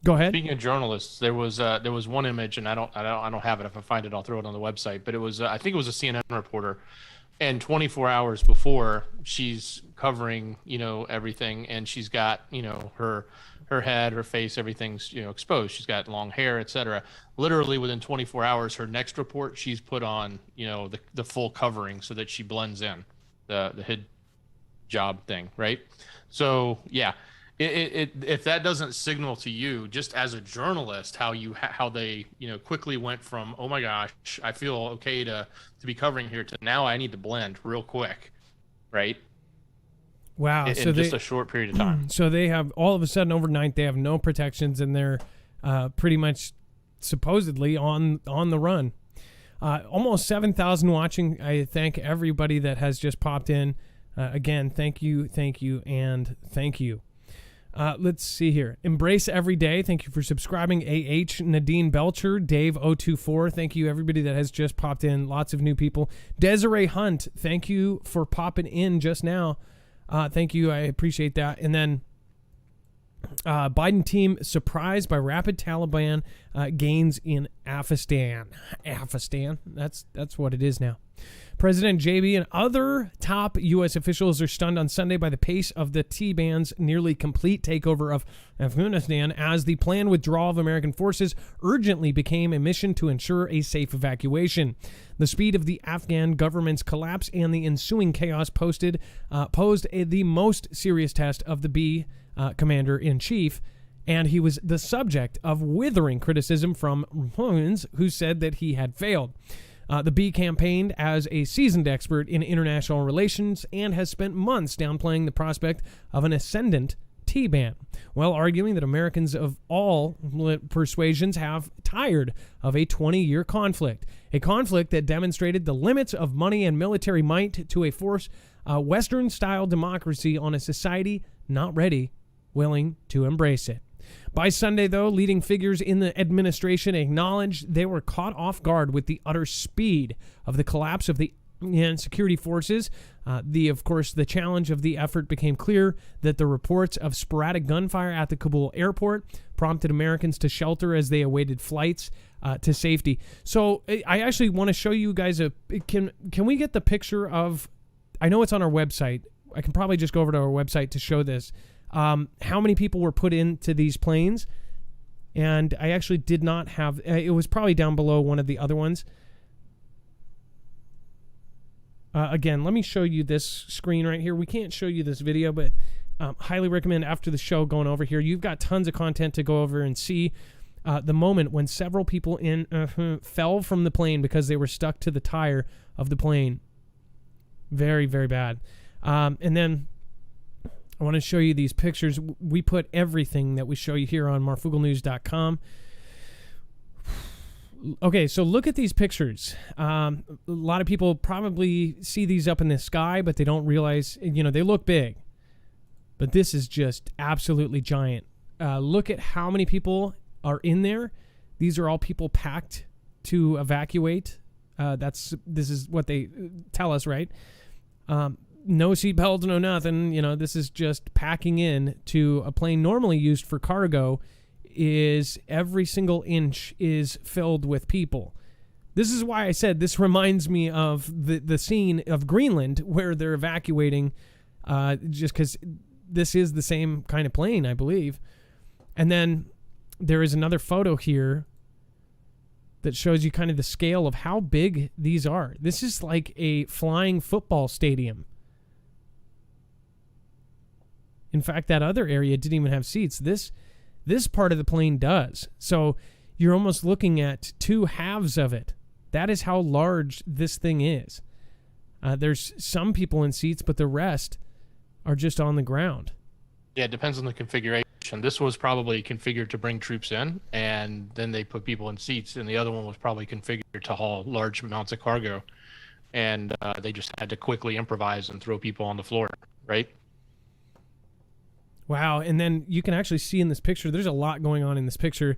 Go ahead. Speaking of journalists, there was one image, and I don't have it. If I find it, I'll throw it on the website. But it was I think it was a CNN reporter, and 24 hours before, she's covering everything, and she's got her head, her face, everything's exposed. She's got long hair, etc. Literally within 24 hours, her next report, she's put on the full covering so that she blends in the hijab thing, right? So yeah, if that doesn't signal to you, just as a journalist, how they quickly went from, oh my gosh, I feel okay to be covering here, to now I need to blend real quick, right? Wow. In just a short period of time. So they have, all of a sudden overnight, they have no protections, and they're pretty much supposedly on the run. Almost 7,000 watching. I thank everybody that has just popped in. Again, thank you, and thank you. Let's see here. Embrace Every Day. Thank you for subscribing. AH, Nadine Belcher, Dave024. Thank you, everybody that has just popped in. Lots of new people. Desiree Hunt, thank you for popping in just now. Thank you. I appreciate that. And then Biden team surprised by rapid Taliban gains in Afghanistan. That's what it is now. President JB and other top U.S. officials are stunned on Sunday by the pace of the Taliban's nearly complete takeover of Afghanistan, as the planned withdrawal of American forces urgently became a mission to ensure a safe evacuation. The speed of the Afghan government's collapse and the ensuing chaos posed the most serious test of the B commander-in-chief, and he was the subject of withering criticism from Republicans who said that he had failed. The B campaigned as a seasoned expert in international relations and has spent months downplaying the prospect of an ascendant Taliban, while arguing that Americans of all persuasions have tired of a 20-year conflict, a conflict that demonstrated the limits of money and military might to a force Western-style democracy on a society not ready, willing to embrace it. By Sunday, though, leading figures in the administration acknowledged they were caught off guard with the utter speed of the collapse of the security forces. Of course, the challenge of the effort became clear that the reports of sporadic gunfire at the Kabul airport prompted Americans to shelter as they awaited flights to safety. So I actually want to show you guys can we get the picture of, I know it's on our website. I can probably just go over to our website to show this. How many people were put into these planes, and I actually did not have, it was probably down below one of the other ones. Again, let me show you this screen right here. We can't show you this video, but highly recommend after the show going over here. You've got tons of content to go over and see the moment when several people fell from the plane because they were stuck to the tire of the plane. Very, very bad. And then I want to show you these pictures. We put everything that we show you here on marfooglenews.com. Okay, so look at these pictures. A lot of people probably see these up in the sky, but they don't realize, they look big. But this is just absolutely giant. Look at how many people are in there. These are all people packed to evacuate. This is what they tell us, right? No seatbelts, no nothing. This is just packing in to a plane normally used for cargo. Is every single inch is filled with people. This is why I said this reminds me of the scene of Greenland where they're evacuating, just because this is the same kind of plane, I believe. And then there is another photo here that shows you kind of the scale of how big these are. This is like a flying football stadium. In fact, that other area didn't even have seats. This part of the plane does. So you're almost looking at two halves of it. That is how large this thing is. There's some people in seats, but the rest are just on the ground. Yeah, it depends on the configuration. This was probably configured to bring troops in, and then they put people in seats, and the other one was probably configured to haul large amounts of cargo. And they just had to quickly improvise and throw people on the floor, right? Wow. And then you can actually see in this picture, there's a lot going on in this picture.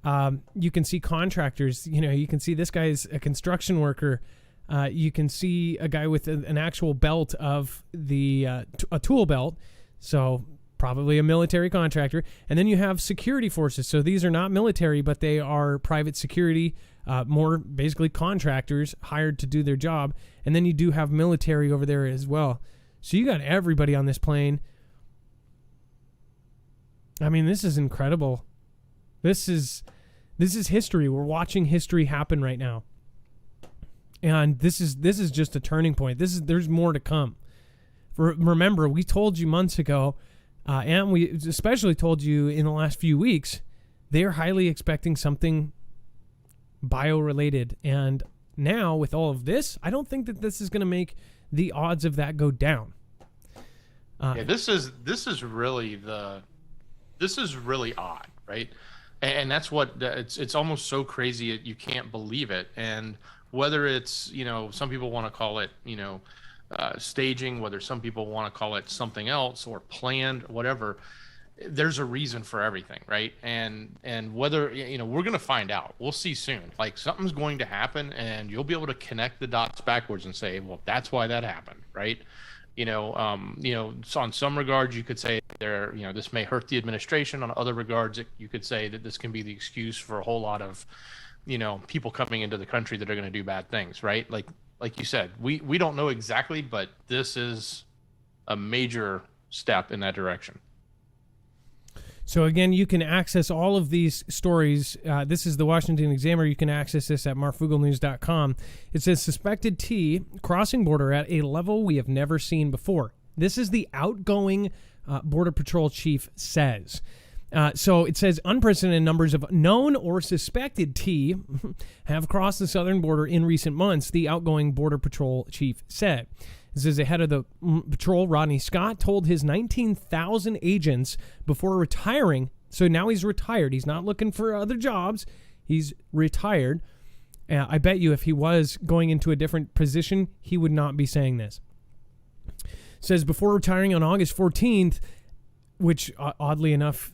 You can see contractors, you can see this guy's a construction worker. You can see a guy with an actual belt of a tool belt. So probably a military contractor. And then you have security forces. So these are not military, but they are private security, more basically contractors hired to do their job. And then you do have military over there as well. So you got everybody on this plane. I mean, this is incredible. This is history. We're watching history happen right now. And this is just a turning point. There's more to come. Remember, we told you months ago, and we especially told you in the last few weeks, they are highly expecting something bio-related. And now, with all of this, I don't think that this is going to make the odds of that go down. This is really odd, right? And that's what it's almost so crazy you can't believe it. And whether it's some people want to call it staging, whether some people want to call it something else or planned, whatever, there's a reason for everything, right? And whether we're going to find out. We'll see soon. Like, something's going to happen, and you'll be able to connect the dots backwards and say, well, that's why that happened, right? So on some regards you could say this may hurt the administration. On other regards, you could say that this can be the excuse for a whole lot of people coming into the country that are going to do bad things, right? Like you said, we don't know exactly, but this is a major step in that direction. So again, you can access all of these stories. This is the Washington Examiner. You can access this at marfooglenews.com. It says, suspected T crossing border at a level we have never seen before. This is the outgoing Border Patrol chief says. So it says unprecedented numbers of known or suspected T have crossed the southern border in recent months, the outgoing Border Patrol chief said. This is the head of the patrol, Rodney Scott, told his 19,000 agents before retiring. So now he's retired. He's not looking for other jobs. He's retired. I bet you if he was going into a different position, he would not be saying this. Says before retiring on August 14th, which oddly enough,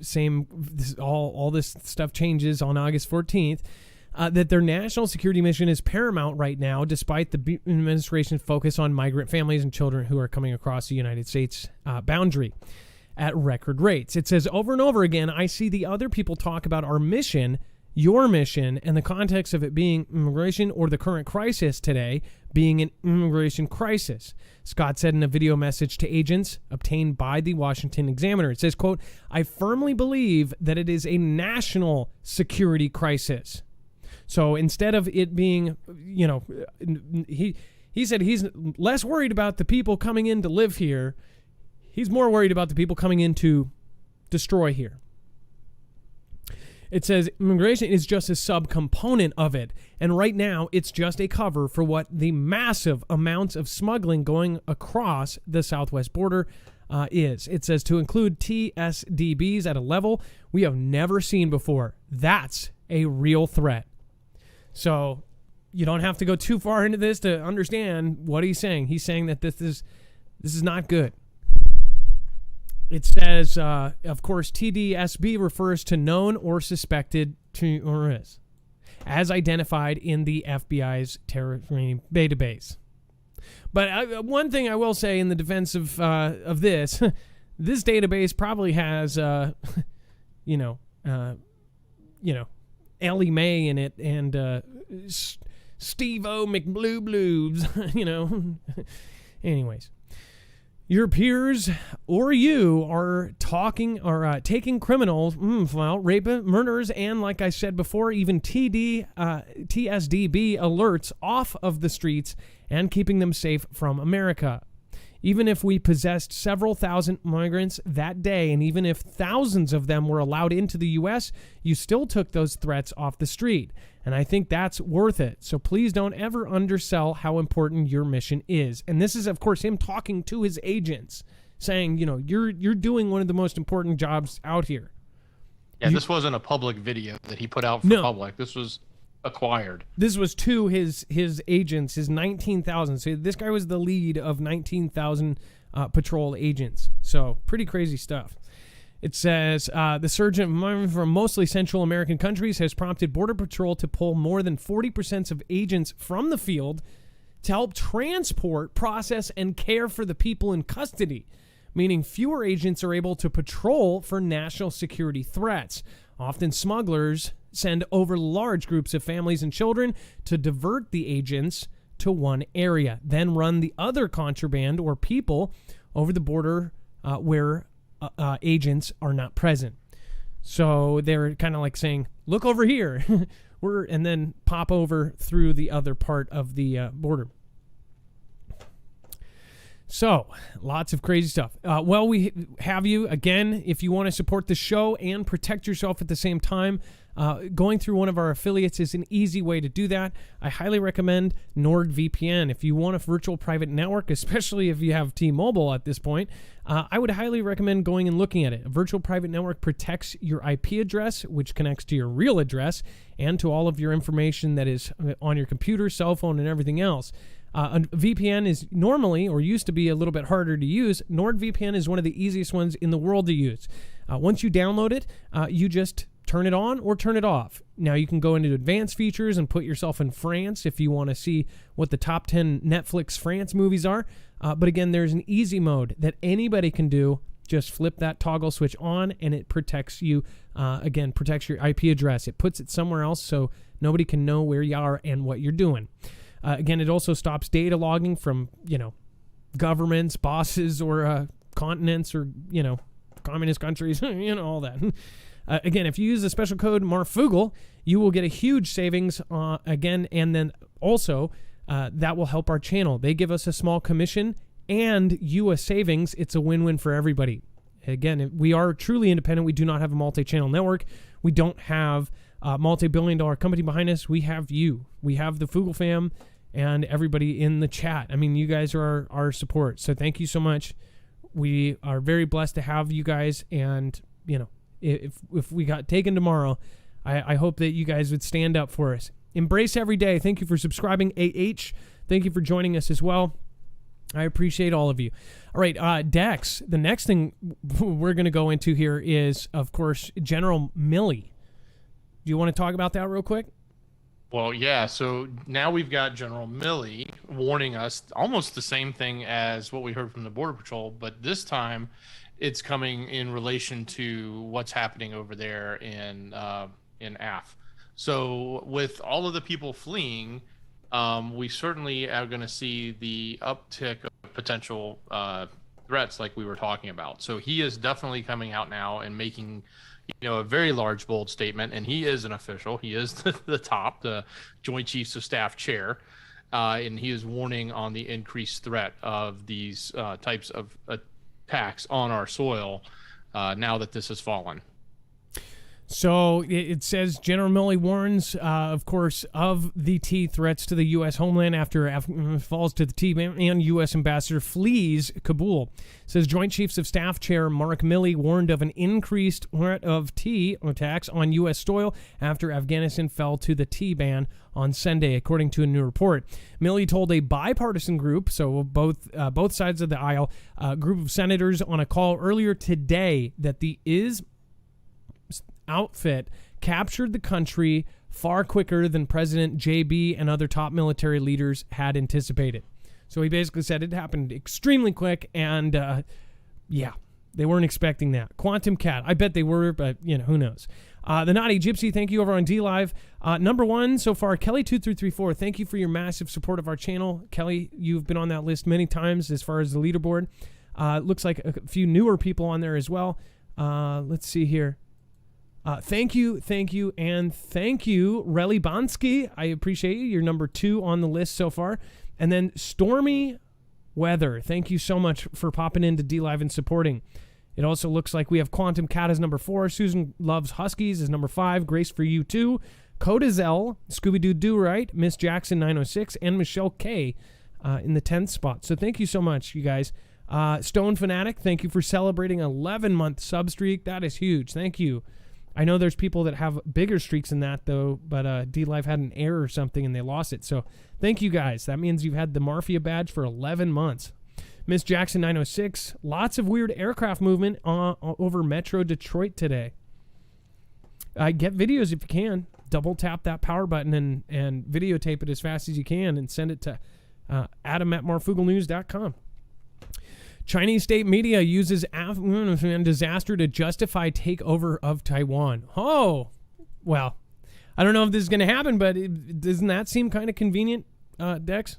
all this stuff changes on August 14th, that their national security mission is paramount right now, despite the administration's focus on migrant families and children who are coming across the United States boundary at record rates. It says over and over again, I see the other people talk about our mission, your mission, and the context of it being immigration or the current crisis today being an immigration crisis. Scott said in a video message to agents obtained by the Washington Examiner. It says, quote, I firmly believe that it is a national security crisis. So instead of it being, he said he's less worried about the people coming in to live here. He's more worried about the people coming in to destroy here. It says immigration is just a subcomponent of it. And right now, it's just a cover for what the massive amounts of smuggling going across the southwest border is. It says to include TSDBs at a level we have never seen before. That's a real threat. So you don't have to go too far into this to understand what he's saying. He's saying that this is not good. It says, of course, TDSB refers to known or suspected terrorists, as identified in the FBI's terror database. But one thing I will say in the defense of this, this database probably has, Ellie Mae in it and Steve-O McBlue-Blues, Anyways. Your peers or you are talking or taking criminals, rape, murderers, and like I said before, even TSDB alerts off of the streets and keeping them safe from America. Even if we possessed several thousand migrants that day, and even if thousands of them were allowed into the U.S., you still took those threats off the street. And I think that's worth it. So please don't ever undersell how important your mission is. And this is, of course, him talking to his agents, saying, you're doing one of the most important jobs out here. Yeah, this wasn't a public video that he put out for public. This was acquired. This was to his agents, his 19,000. So this guy was the lead of 19,000 patrol agents. So pretty crazy stuff. It says the surge from mostly Central American countries has prompted Border Patrol to pull more than 40% of agents from the field to help transport, process, and care for the people in custody, meaning fewer agents are able to patrol for national security threats. Often smugglers send over large groups of families and children to divert the agents to one area, then run the other contraband or people over the border where agents are not present. So they're kind of like saying, look over here, and then pop over through the other part of the border. So, lots of crazy stuff. Well, we have you, again, if you want to support the show and protect yourself at the same time, going through one of our affiliates is an easy way to do that. I highly recommend NordVPN. If you want a virtual private network, especially if you have T-Mobile at this point, I would highly recommend going and looking at it. A virtual private network protects your IP address, which connects to your real address, and to all of your information that is on your computer, cell phone, and everything else. A VPN is normally, or used to be, a little bit harder to use. NordVPN is one of the easiest ones in the world to use. Once you download it, you just turn it on or turn it off. Now you can go into advanced features and put yourself in France if you want to see what the top 10 Netflix France movies are. But again, there's an easy mode that anybody can do. Just flip that toggle switch on and it protects you, protects your IP address. It puts it somewhere else so nobody can know where you are and what you're doing. Again, it also stops data logging from, governments, bosses, or continents, or, communist countries, all that. Again, if you use the special code Marfoogle, you will get a huge savings, again, and then also that will help our channel. They give us a small commission and you a savings. It's a win-win for everybody. Again, we are truly independent. We do not have a multi-channel network. We don't have a multi-billion-dollar company behind us. We have you. We have the Foogle fam and everybody in the chat. I mean, you guys are our support. So thank you so much. We are very blessed to have you guys. And, if we got taken tomorrow, I hope that you guys would stand up for us. Embrace every day. Thank you for subscribing. AH, thank you for joining us as well. I appreciate all of you. All right, Dex, the next thing we're going to go into here is, of course, General Milley. Do you want to talk about that real quick? Well, yeah. So now we've got General Milley warning us almost the same thing as what we heard from the Border Patrol, but this time it's coming in relation to what's happening over there in AF. So with all of the people fleeing, we certainly are going to see the uptick of potential threats like we were talking about. So he is definitely coming out now and making a very large, bold statement, and he is an official. He is the Joint Chiefs of Staff chair, and he is warning on the increased threat of these types of attacks on our soil now that this has fallen. So it says General Milley warns, of course, of the T threats to the U.S. homeland after falls to the T and U.S. ambassador flees Kabul. It says Joint Chiefs of Staff Chair Mark Milley warned of an increased threat of T attacks on U.S. soil after Afghanistan fell to the T ban on Sunday, according to a new report. Milley told a bipartisan group, so both sides of the aisle, a group of senators on a call earlier today that the outfit captured the country far quicker than President JB and other top military leaders had anticipated. So he basically said it happened extremely quick, and they weren't expecting that. Quantum Cat, I bet they were, but who knows. The Naughty Gypsy, thank you over on DLive. Number one so far, Kelly2334, thank you for your massive support of our channel. Kelly, you've been on that list many times as far as the leaderboard. Looks like a few newer people on there as well. Let's see here. Thank you, and thank you, Relly Bonsky. I appreciate you. You're number 2 on the list so far. And then Stormy Weather. Thank you so much for popping into D-Live and supporting. It also looks like we have Quantum Cat as number 4. Susan Loves Huskies is number 5. Grace for You too. Codazelle, Scooby-Doo Do Right, Miss Jackson 906, and Michelle K in the 10th spot. So thank you so much, you guys. Stone Fanatic, thank you for celebrating 11-month sub streak. That is huge. Thank you. I know there's people that have bigger streaks than that, though, but D-Live had an error or something, and they lost it. So thank you, guys. That means you've had the Mafia badge for 11 months. Miss Jackson 906, lots of weird aircraft movement over Metro Detroit today. Get videos if you can. Double tap that power button and videotape it as fast as you can and send it to Adam at marfooglenews.com. Chinese state media uses Afghan disaster to justify takeover of Taiwan. Oh, well, I don't know if this is going to happen, but doesn't that seem kind of convenient, Dex?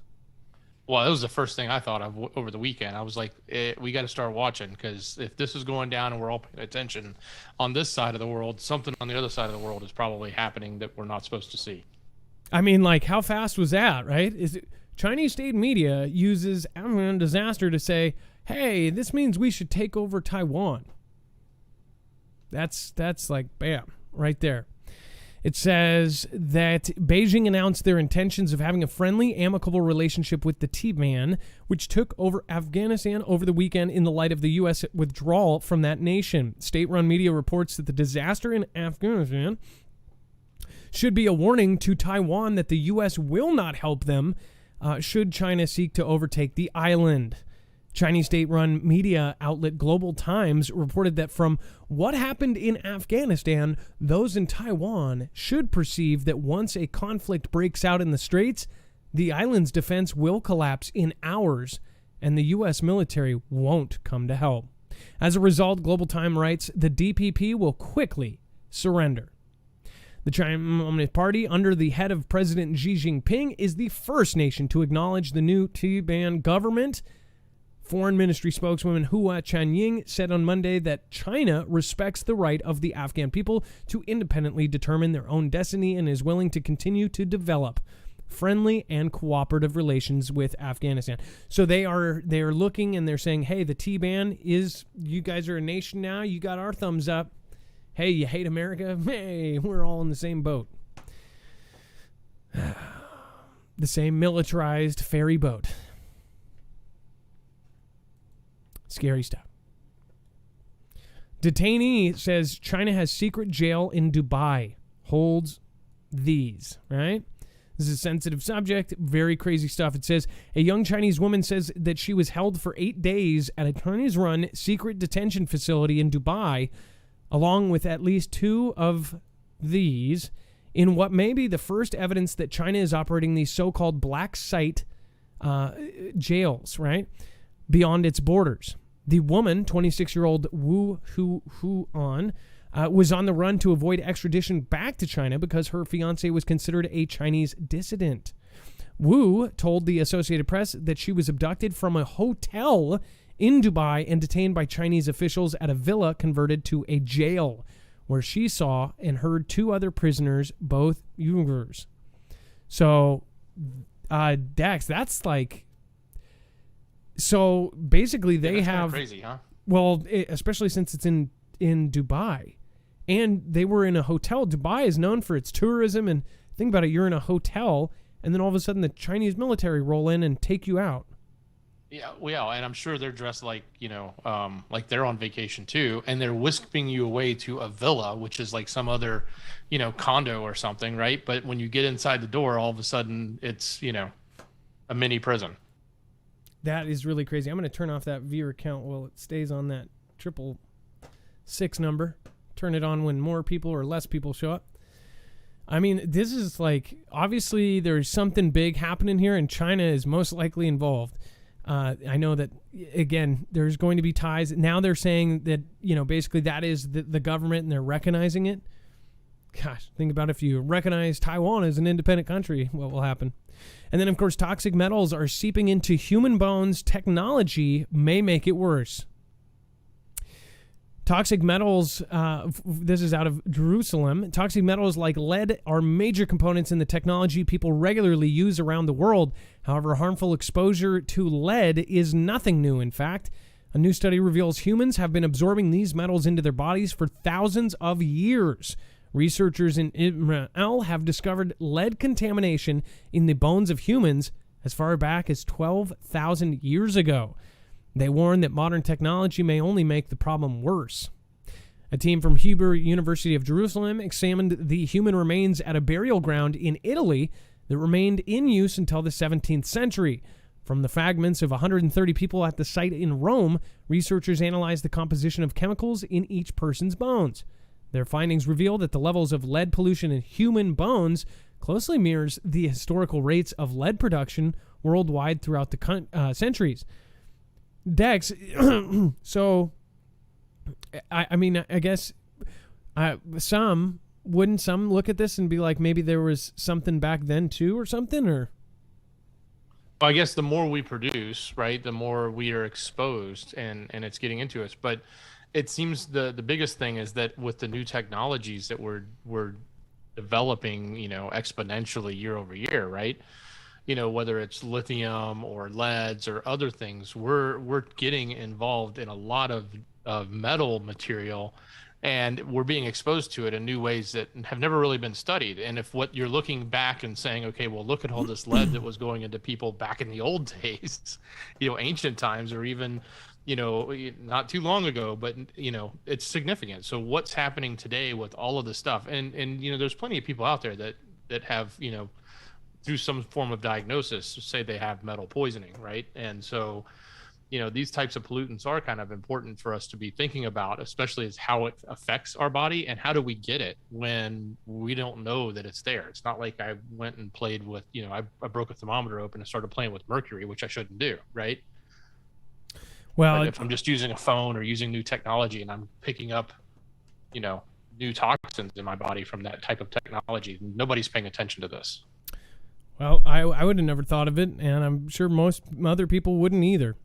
Well, that was the first thing I thought of over the weekend. I was like, we got to start watching, because if this is going down and we're all paying attention on this side of the world, something on the other side of the world is probably happening that we're not supposed to see. I mean, like, how fast was that, right? Chinese state media uses Afghan disaster to say, hey, this means we should take over Taiwan. That's like, bam, right there. It says that Beijing announced their intentions of having a friendly, amicable relationship with the Taliban, which took over Afghanistan over the weekend in the light of the U.S. withdrawal from that nation. State-run media reports that the disaster in Afghanistan should be a warning to Taiwan that the U.S. will not help them should China seek to overtake the island. Chinese state-run media outlet Global Times reported that from what happened in Afghanistan, those in Taiwan should perceive that once a conflict breaks out in the Straits, the island's defense will collapse in hours, and the U.S. military won't come to help. As a result, Global Times writes, the DPP will quickly surrender. The Chinese Communist Party, under the head of President Xi Jinping, is the first nation to acknowledge the new Taliban government. Foreign Ministry spokeswoman Hua Chunying said on Monday that China respects the right of the Afghan people to independently determine their own destiny and is willing to continue to develop friendly and cooperative relations with Afghanistan. So they are looking and they're saying, hey, the Taliban is, you guys are a nation now, you got our thumbs up. Hey, you hate America? Hey, we're all in the same boat. The same militarized ferry boat. Scary stuff. Detainee says China has secret jail in Dubai. Holds these, right? This is a sensitive subject. Very crazy stuff. It says a young Chinese woman says that she was held for 8 days at a Chinese-run secret detention facility in Dubai, along with at least 2 of these, in what may be the first evidence that China is operating these so-called black site jails, right, beyond its borders. The woman, 26-year-old Wu Huan, was on the run to avoid extradition back to China because her fiancé was considered a Chinese dissident. Wu told the Associated Press that she was abducted from a hotel in Dubai and detained by Chinese officials at a villa converted to a jail, where she saw and heard 2 other prisoners, both Uyghurs. So, Dex, that's like... So basically, they have crazy, huh? Well, especially since it's in Dubai, and they were in a hotel. Dubai is known for its tourism, and think about it: you're in a hotel, and then all of a sudden, the Chinese military roll in and take you out. Yeah, well, and I'm sure they're dressed like like they're on vacation too, and they're whisking you away to a villa, which is like some other, condo or something, right? But when you get inside the door, all of a sudden, it's a mini prison. That is really crazy. I'm going to turn off that viewer count while it stays on that 666 number. Turn it on when more people or less people show up. I mean, this is like, obviously there's something big happening here, and China is most likely involved. I know that, again, there's going to be ties. Now they're saying that, basically that is the government, and they're recognizing it. Gosh, think about if you recognize Taiwan as an independent country, what will happen? And then, of course, toxic metals are seeping into human bones. Technology may make it worse. Toxic metals, this is out of Jerusalem. Toxic metals like lead are major components in the technology people regularly use around the world. However, harmful exposure to lead is nothing new, in fact. A new study reveals humans have been absorbing these metals into their bodies for thousands of years. Researchers in Israel have discovered lead contamination in the bones of humans as far back as 12,000 years ago. They warn that modern technology may only make the problem worse. A team from Hebrew University of Jerusalem examined the human remains at a burial ground in Italy that remained in use until the 17th century. From the fragments of 130 people at the site in Rome, researchers analyzed the composition of chemicals in each person's bones. Their findings reveal that the levels of lead pollution in human bones closely mirrors the historical rates of lead production worldwide throughout the centuries. Dex, so, I mean, I guess some look at this and be like, maybe there was something back then too or something, or? Well, I guess the more we produce, right, the more we are exposed and it's getting into us. But it seems the biggest thing is that with the new technologies that we're developing, exponentially year over year, right? Whether it's lithium or leads or other things, we're getting involved in a lot of metal material, and we're being exposed to it in new ways that have never really been studied. And if what you're looking back and saying, okay, well, look at all this lead that was going into people back in the old days, ancient times, or even, not too long ago, but, it's significant. So what's happening today with all of this stuff? And there's plenty of people out there that have, through some form of diagnosis, say they have metal poisoning, right? And so, these types of pollutants are kind of important for us to be thinking about, especially as how it affects our body and how do we get it when we don't know that it's there. It's not like I went and played with, I broke a thermometer open and started playing with mercury, which I shouldn't do, right? Well, but if I'm just using a phone or using new technology and I'm picking up, new toxins in my body from that type of technology, nobody's paying attention to this. Well, I would have never thought of it, and I'm sure most other people wouldn't either.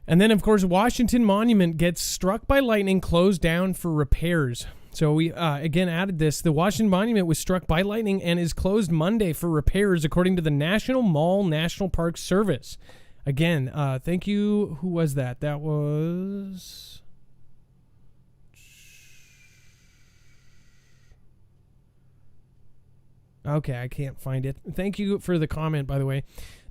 And then, of course, Washington Monument gets struck by lightning, closed down for repairs. So we, again, added this. The Washington Monument was struck by lightning and is closed Monday for repairs, according to the National Mall National Park Service. Again, thank you. Who was that? That was... Okay, I can't find it. Thank you for the comment, by the way.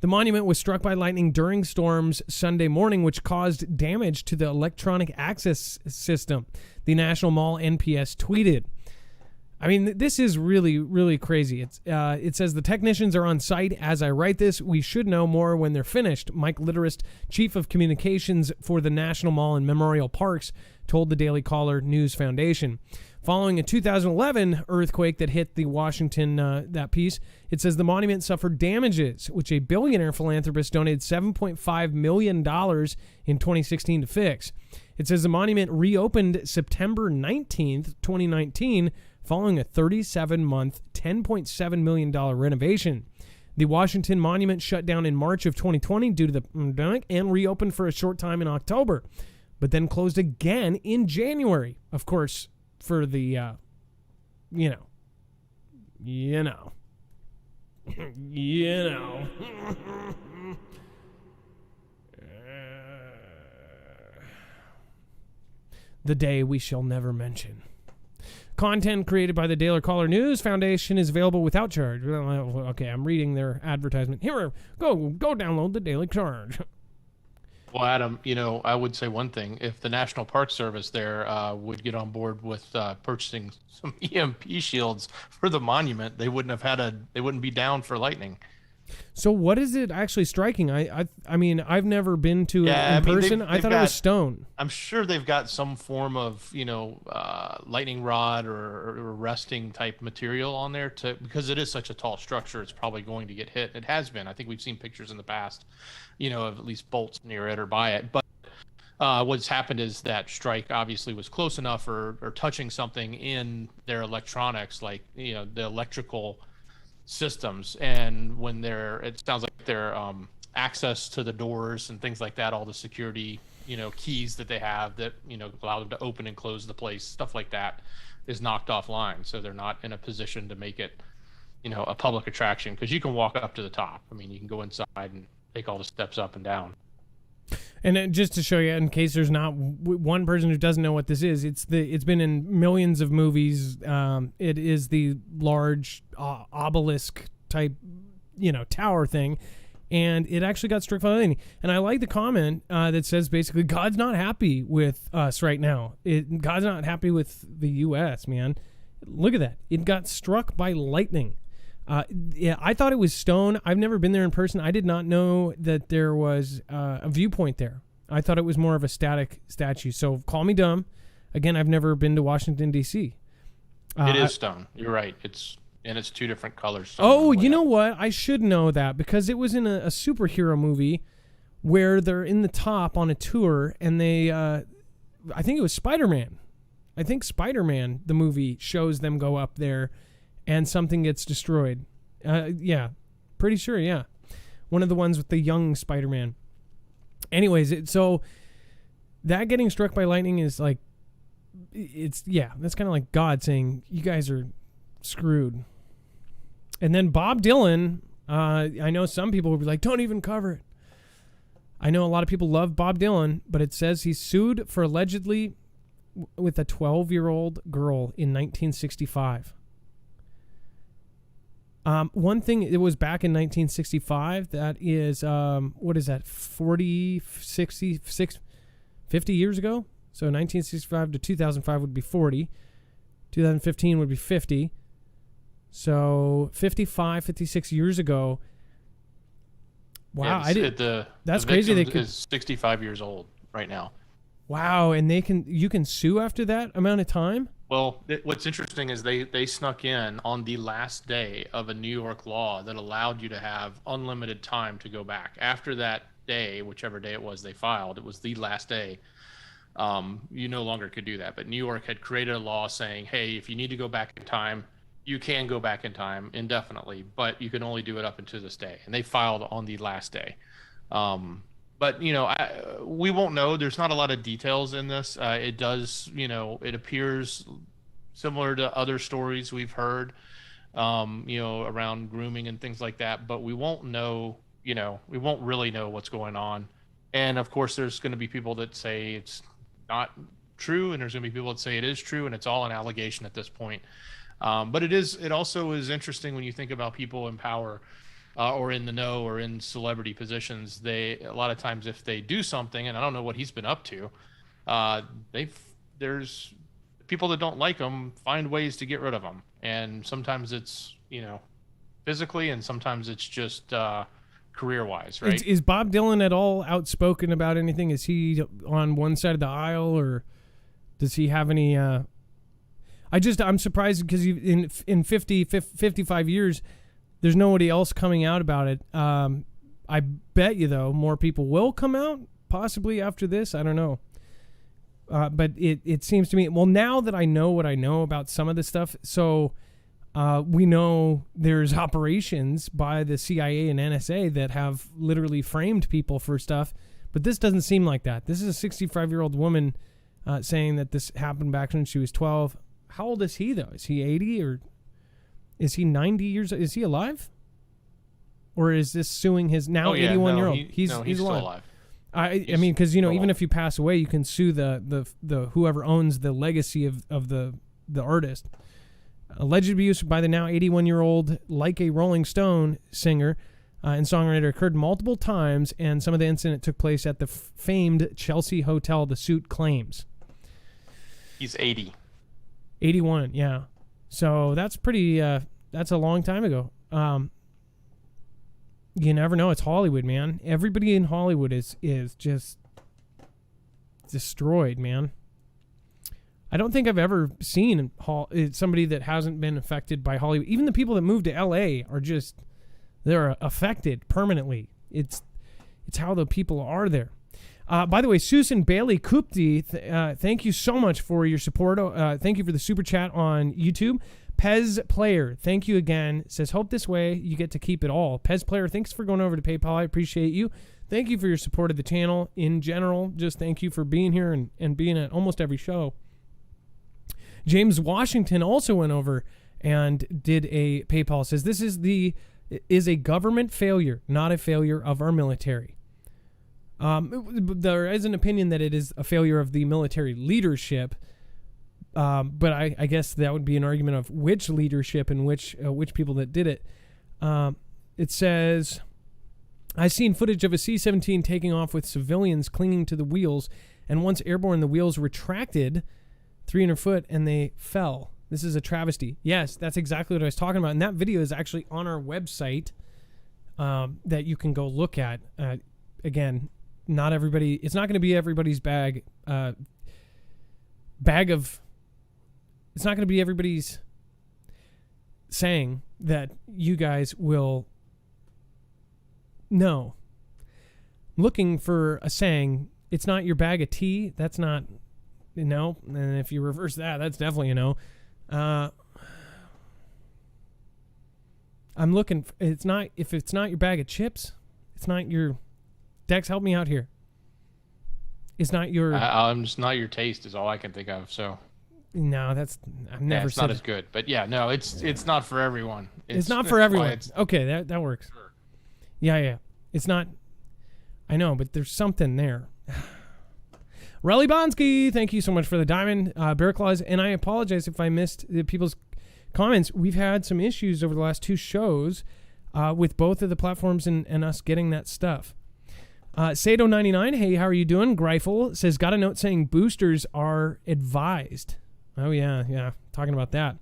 The monument was struck by lightning during storms Sunday morning, which caused damage to the electronic access system, the National Mall NPS tweeted. I mean, this is really, really crazy. It says the technicians are on site as I write this. We should know more when they're finished. Mike Litterist, chief of communications for the National Mall and Memorial Parks, told the Daily Caller News Foundation. Following a 2011 earthquake that hit the Washington, that piece, it says the monument suffered damages, which a billionaire philanthropist donated $7.5 million in 2016 to fix. It says the monument reopened September 19th, 2019, following a 37-month, $10.7 million renovation. The Washington Monument shut down in March of 2020 due to the pandemic and reopened for a short time in October, but then closed again in January. Of course, for the, you know. The day we shall never mention. Content created by the Daily Caller News Foundation is available without charge. Okay, I'm reading their advertisement. Here, go download the Daily Charge. Well, Adam, I would say one thing. If the National Park Service there would get on board with purchasing some EMP shields for the monument, they wouldn't be down for lightning. So what is it actually striking? I mean, I've never been to it in person. I thought it was stone. I'm sure they've got some form of, lightning rod or arresting type material on there because it is such a tall structure. It's probably going to get hit. It has been. I think we've seen pictures in the past, of at least bolts near it or by it. But what's happened is that strike obviously was close enough or touching something in their electronics, like, the electrical systems, and when it sounds like they're access to the doors and things like that, all the security, keys that they have that, allow them to open and close the place, stuff like that is knocked offline. So they're not in a position to make it, a public attraction, because you can walk up to the top. I mean, you can go inside and take all the steps up and down. And then just to show you, in case there's not one person who doesn't know what this is, it's been in millions of movies. It is the large obelisk type, tower thing, and it actually got struck by lightning. And I like the comment that says basically God's not happy with us right now. God's not happy with the U.S., man. Look at that. It got struck by lightning. Yeah, I thought it was stone. I've never been there in person. I did not know that there was a viewpoint there. I thought it was more of a static statue. So call me dumb. Again, I've never been to Washington, D.C. It is stone. You're right. It's two different colors. Oh, you know what? I should know that because it was in a superhero movie where they're in the top on a tour and they, I think it was Spider-Man. I think Spider-Man, the movie, shows them go up there and something gets destroyed. Yeah, pretty sure, yeah. One of the ones with the young Spider-Man. Anyways, so that getting struck by lightning is like, that's kind of like God saying, you guys are screwed. And then Bob Dylan, I know some people would be like, don't even cover it. I know a lot of people love Bob Dylan, but it says he's sued for allegedly with a 12-year-old girl in 1965. One thing, it was back in 1965. That is, what is that, 40, 60, 50 years ago? So 1965 to 2005 would be 40. 2015 would be 50. So 55, 56 years ago. Wow, that's crazy. They is 65 years old right now. Wow, and you can sue after that amount of time? Well, what's interesting is they snuck in on the last day of a New York law that allowed you to have unlimited time to go back. After that day, whichever day it was they filed, it was the last day, you no longer could do that. But New York had created a law saying, hey, if you need to go back in time, you can go back in time indefinitely, but you can only do it up until this day. And they filed on the last day. But, we won't know. There's not a lot of details in this. It does, it appears similar to other stories we've heard, around grooming and things like that. But we won't know, we won't really know what's going on. And, of course, there's going to be people that say it's not true, and there's going to be people that say it is true, and it's all an allegation at this point. But it also is interesting when you think about people in power or in the know or in celebrity positions. A lot of times if they do something, and I don't know what he's been up to, there's people that don't like him find ways to get rid of him. And sometimes it's, physically, and sometimes it's just career-wise, right? Is Bob Dylan at all outspoken about anything? Is he on one side of the aisle, or does he have any... I'm surprised because in 55 years, there's nobody else coming out about it. I bet you, though, more people will come out, possibly after this. I don't know. But it seems to me, well, now that I know what I know about some of this stuff, so we know there's operations by the CIA and NSA that have literally framed people for stuff, but this doesn't seem like that. This is a 65-year-old woman saying that this happened back when she was 12. How old is he, though? Is he 80 or is he 90 years? Is he alive? Or is this suing his now 81-year-old? He's still alive. I mean, because, even if you pass away, you can sue the whoever owns the legacy of the artist. Alleged abuse by the now 81-year-old Like a Rolling Stone singer and songwriter occurred multiple times, and some of the incident took place at the famed Chelsea Hotel, the suit claims. He's 80. 81, yeah. So that's pretty, that's a long time ago. You never know. It's Hollywood, man. Everybody in Hollywood is just destroyed, man. I don't think I've ever seen somebody that hasn't been affected by Hollywood. Even the people that moved to LA are they're affected permanently. It's how the people are there. By the way, Susan Bailey Kupti, thank you so much for your support. Thank you for the super chat on YouTube. Pez Player, thank you again. Says, hope this way you get to keep it all. Pez Player, thanks for going over to PayPal. I appreciate you. Thank you for your support of the channel in general. Just thank you for being here and being at almost every show. James Washington also went over and did a PayPal. Says, this is a government failure, not a failure of our military. There is an opinion that it is a failure of the military leadership. But I guess that would be an argument of which leadership and which people that did it. It says, I've seen footage of a C-17 taking off with civilians clinging to the wheels, and once airborne, the wheels retracted 300 foot and they fell. This is a travesty. Yes, that's exactly what I was talking about. And that video is actually on our website that you can go look at. Again, not everybody, it's not going to be everybody's bag of, it's not going to be everybody's saying that you guys will know. Looking for a saying, it's not your bag of tea. That's not, no. And if you reverse that, that's definitely a no. I'm looking, it's not, if it's not your bag of chips, it's not your, Dex, help me out here. It's not your, I'm just not your taste is all I can think of. So no, that's, I've never it's said not as good, but yeah, no, it's not for everyone. It's not for everyone. Okay. That works. Sure. Yeah. It's not, I know, but there's something there. Relly Bonsky, thank you so much for the diamond, Bear Claws, and I apologize if I missed people's comments. We've had some issues over the last two shows with both of the platforms and us getting that stuff. Sado99, hey, how are you doing? Greifel says, got a note saying boosters are advised. Oh, yeah, talking about that.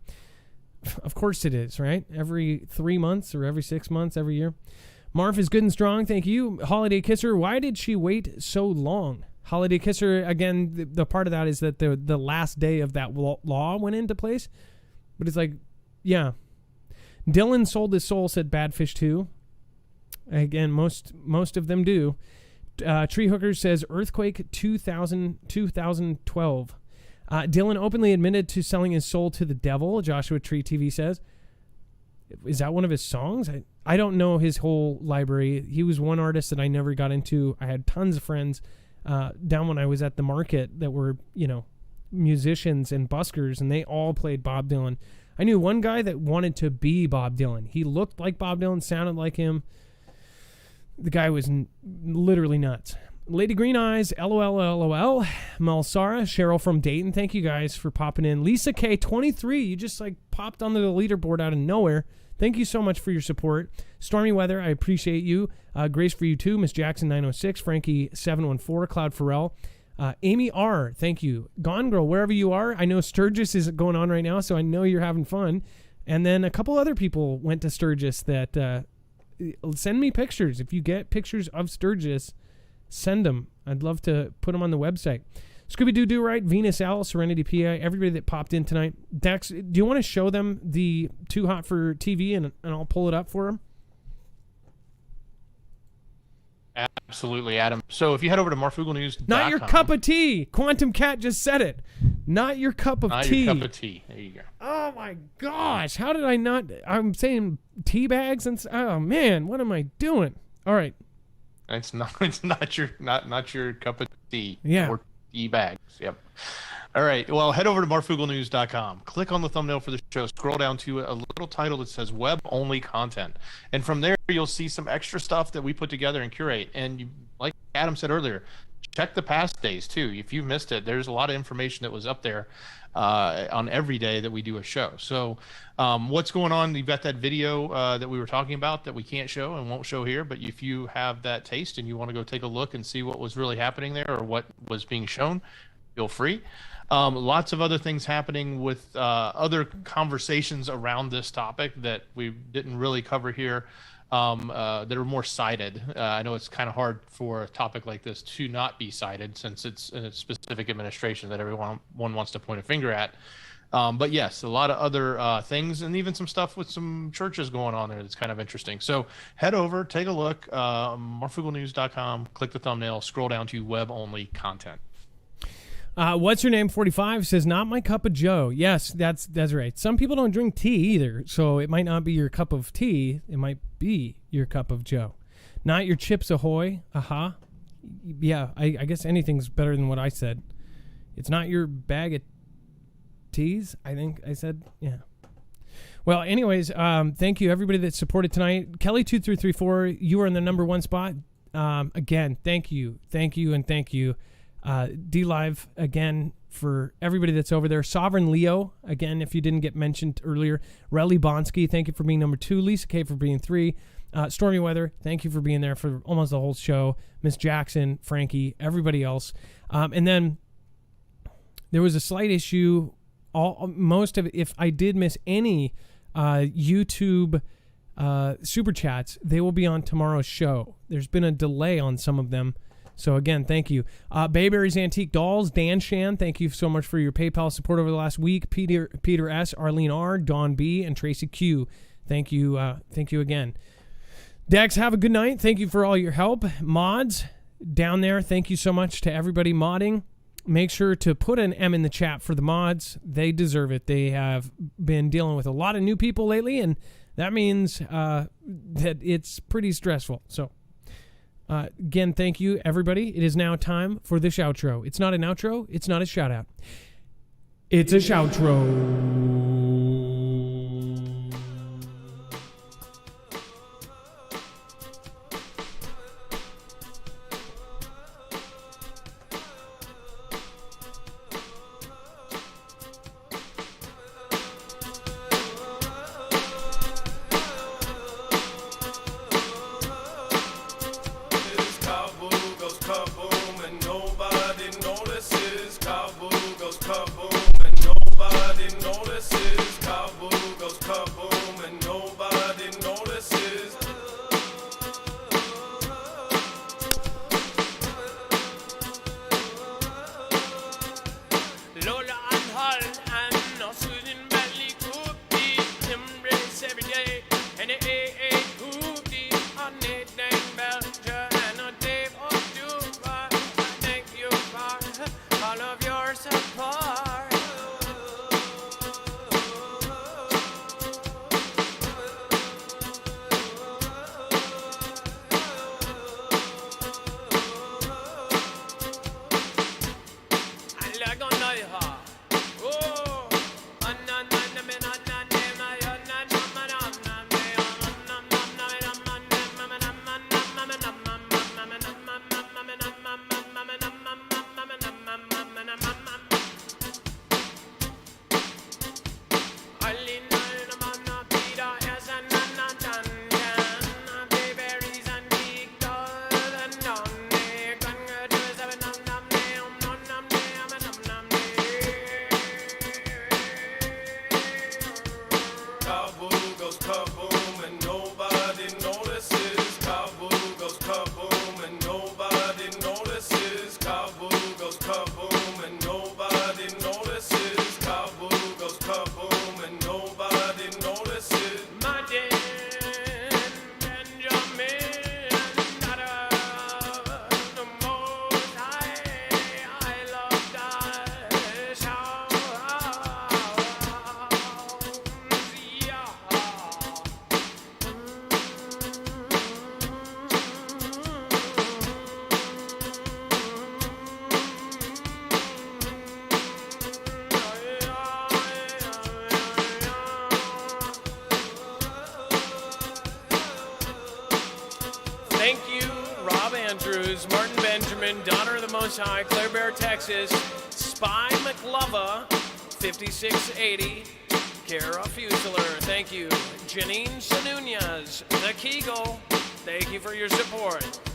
Of course it is, right? Every 3 months or every 6 months, every year. Marf is good and strong, thank you. Holiday Kisser, why did she wait so long? Holiday Kisser, again, the part of that is that the last day of that law went into place. But it's like, yeah. Dylan sold his soul, said Badfish 2. Again, most of them do. Tree Hooker says Earthquake 2012. Dylan openly admitted to selling his soul to the devil, Joshua Tree TV says. Is that one of his songs? I don't know his whole library. He was one artist that I never got into. I had tons of friends down when I was at the market that were, musicians and buskers, and they all played Bob Dylan. I knew one guy that wanted to be Bob Dylan. He looked like Bob Dylan, sounded like him. The guy was literally nuts. Lady Green Eyes, LOL, Malsara, Cheryl from Dayton. Thank you guys for popping in. Lisa K, 23. You just popped onto the leaderboard out of nowhere. Thank you so much for your support. Stormy Weather, I appreciate you. Grace for you too. Miss Jackson 906, Frankie 714, Cloud Farrell. Amy R, thank you. Gone Girl, wherever you are. I know Sturgis is going on right now, so I know you're having fun. And then a couple other people went to Sturgis that send me pictures. If you get pictures of Sturgis, send them. I'd love to put them on the website. Scooby-Doo Right, Venus Owl, Serenity PI, everybody that popped in tonight. Dex, do you want to show them the Too Hot for TV and I'll pull it up for them? Absolutely, Adam. So if you head over to marfooglenews.com. Not your cup of tea. Quantum Cat just said it. Not your cup of tea. Not your cup of tea. There you go. Oh my gosh. How did I not? I'm saying tea bags and oh man, what am I doing? All right. It's not your cup of tea. Yeah. Or tea bags. Yep. All right. Well, head over to marfooglenews.com. Click on the thumbnail for the show. Scroll down to a little title that says web only content. And from there, you'll see some extra stuff that we put together and curate. And you, like Adam said earlier, check the past days too. If you missed it, there's a lot of information that was up there on every day that we do a show. So what's going on? You've got that video that we were talking about that we can't show and won't show here. But if you have that taste and you want to go take a look and see what was really happening there or what was being shown, feel free. Lots of other things happening with other conversations around this topic that we didn't really cover here that are more cited. I know it's kind of hard for a topic like this to not be cited since it's in a specific administration that everyone wants to point a finger at. But yes, a lot of other things and even some stuff with some churches going on there that's kind of interesting. So head over, take a look, marfooglenews.com, click the thumbnail, scroll down to web-only content. What's your name? 45 says, not my cup of joe. Yes, that's right. Some people don't drink tea either, so it might not be your cup of tea. It might be your cup of joe. Not your Chips Ahoy. Aha. Yeah, I guess anything's better than what I said. It's not your bag of teas, I think I said. Yeah. Well, anyways, thank you, everybody that supported tonight. Kelly2334, you are in the number one spot. Again, thank you, and thank you. D-Live, again, for everybody that's over there. Sovereign Leo, again, if you didn't get mentioned earlier. Relly Bonsky, thank you for being number 2. Lisa K for being 3. Stormy Weather, thank you for being there for almost the whole show. Miss Jackson, Frankie, everybody else. And then there was a slight issue. Most of it, if I did miss any YouTube super chats, they will be on tomorrow's show. There's been a delay on some of them. So again, thank you. Bayberry's Antique Dolls, Dan Shan, thank you so much for your PayPal support over the last week. Peter S, Arlene R, Dawn B, and Tracy Q. Thank you again. Dex, have a good night. Thank you for all your help. Mods down there, thank you so much to everybody modding. Make sure to put an M in the chat for the mods. They deserve it. They have been dealing with a lot of new people lately, and that means that it's pretty stressful. So, again, thank you, everybody. It is now time for this outro. It's not an outro. It's not a shout-out. It's a shoutro. High, Claire Bear, Texas, Spy McLova, 5680, Kara Fusler, thank you. Janine Sanunez, The Kegel, thank you for your support.